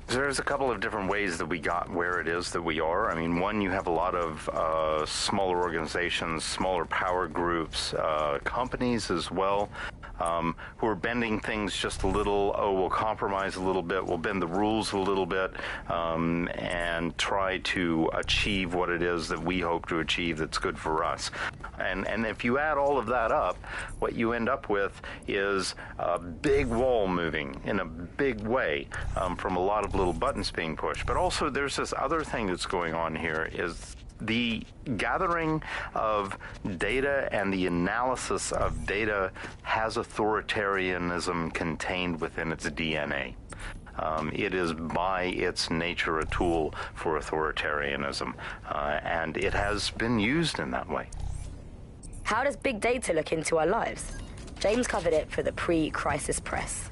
There's a couple of different ways that we got where it is that we are. I mean, one, you have a lot of smaller organizations, smaller power groups, companies as well, who are bending things just a little. Oh, we'll compromise a little bit, we'll bend the rules a little bit, and try to achieve what it is that we hope to achieve that's good for us. And if you add all of that up, what you end up with is a big wall moving in a big way from a lot of little buttons being pushed. But also there's this other thing that's going on here is the gathering of data and the analysis of data has authoritarianism contained within its DNA. It is by its nature a tool for authoritarianism, and it has been used in that way. How does big data look into our lives? James covered it for the pre-crisis press.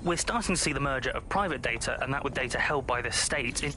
We're starting to see the merger of private data and that with data held by the state.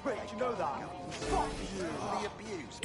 Rick, you know that? Fuck you! The abuse.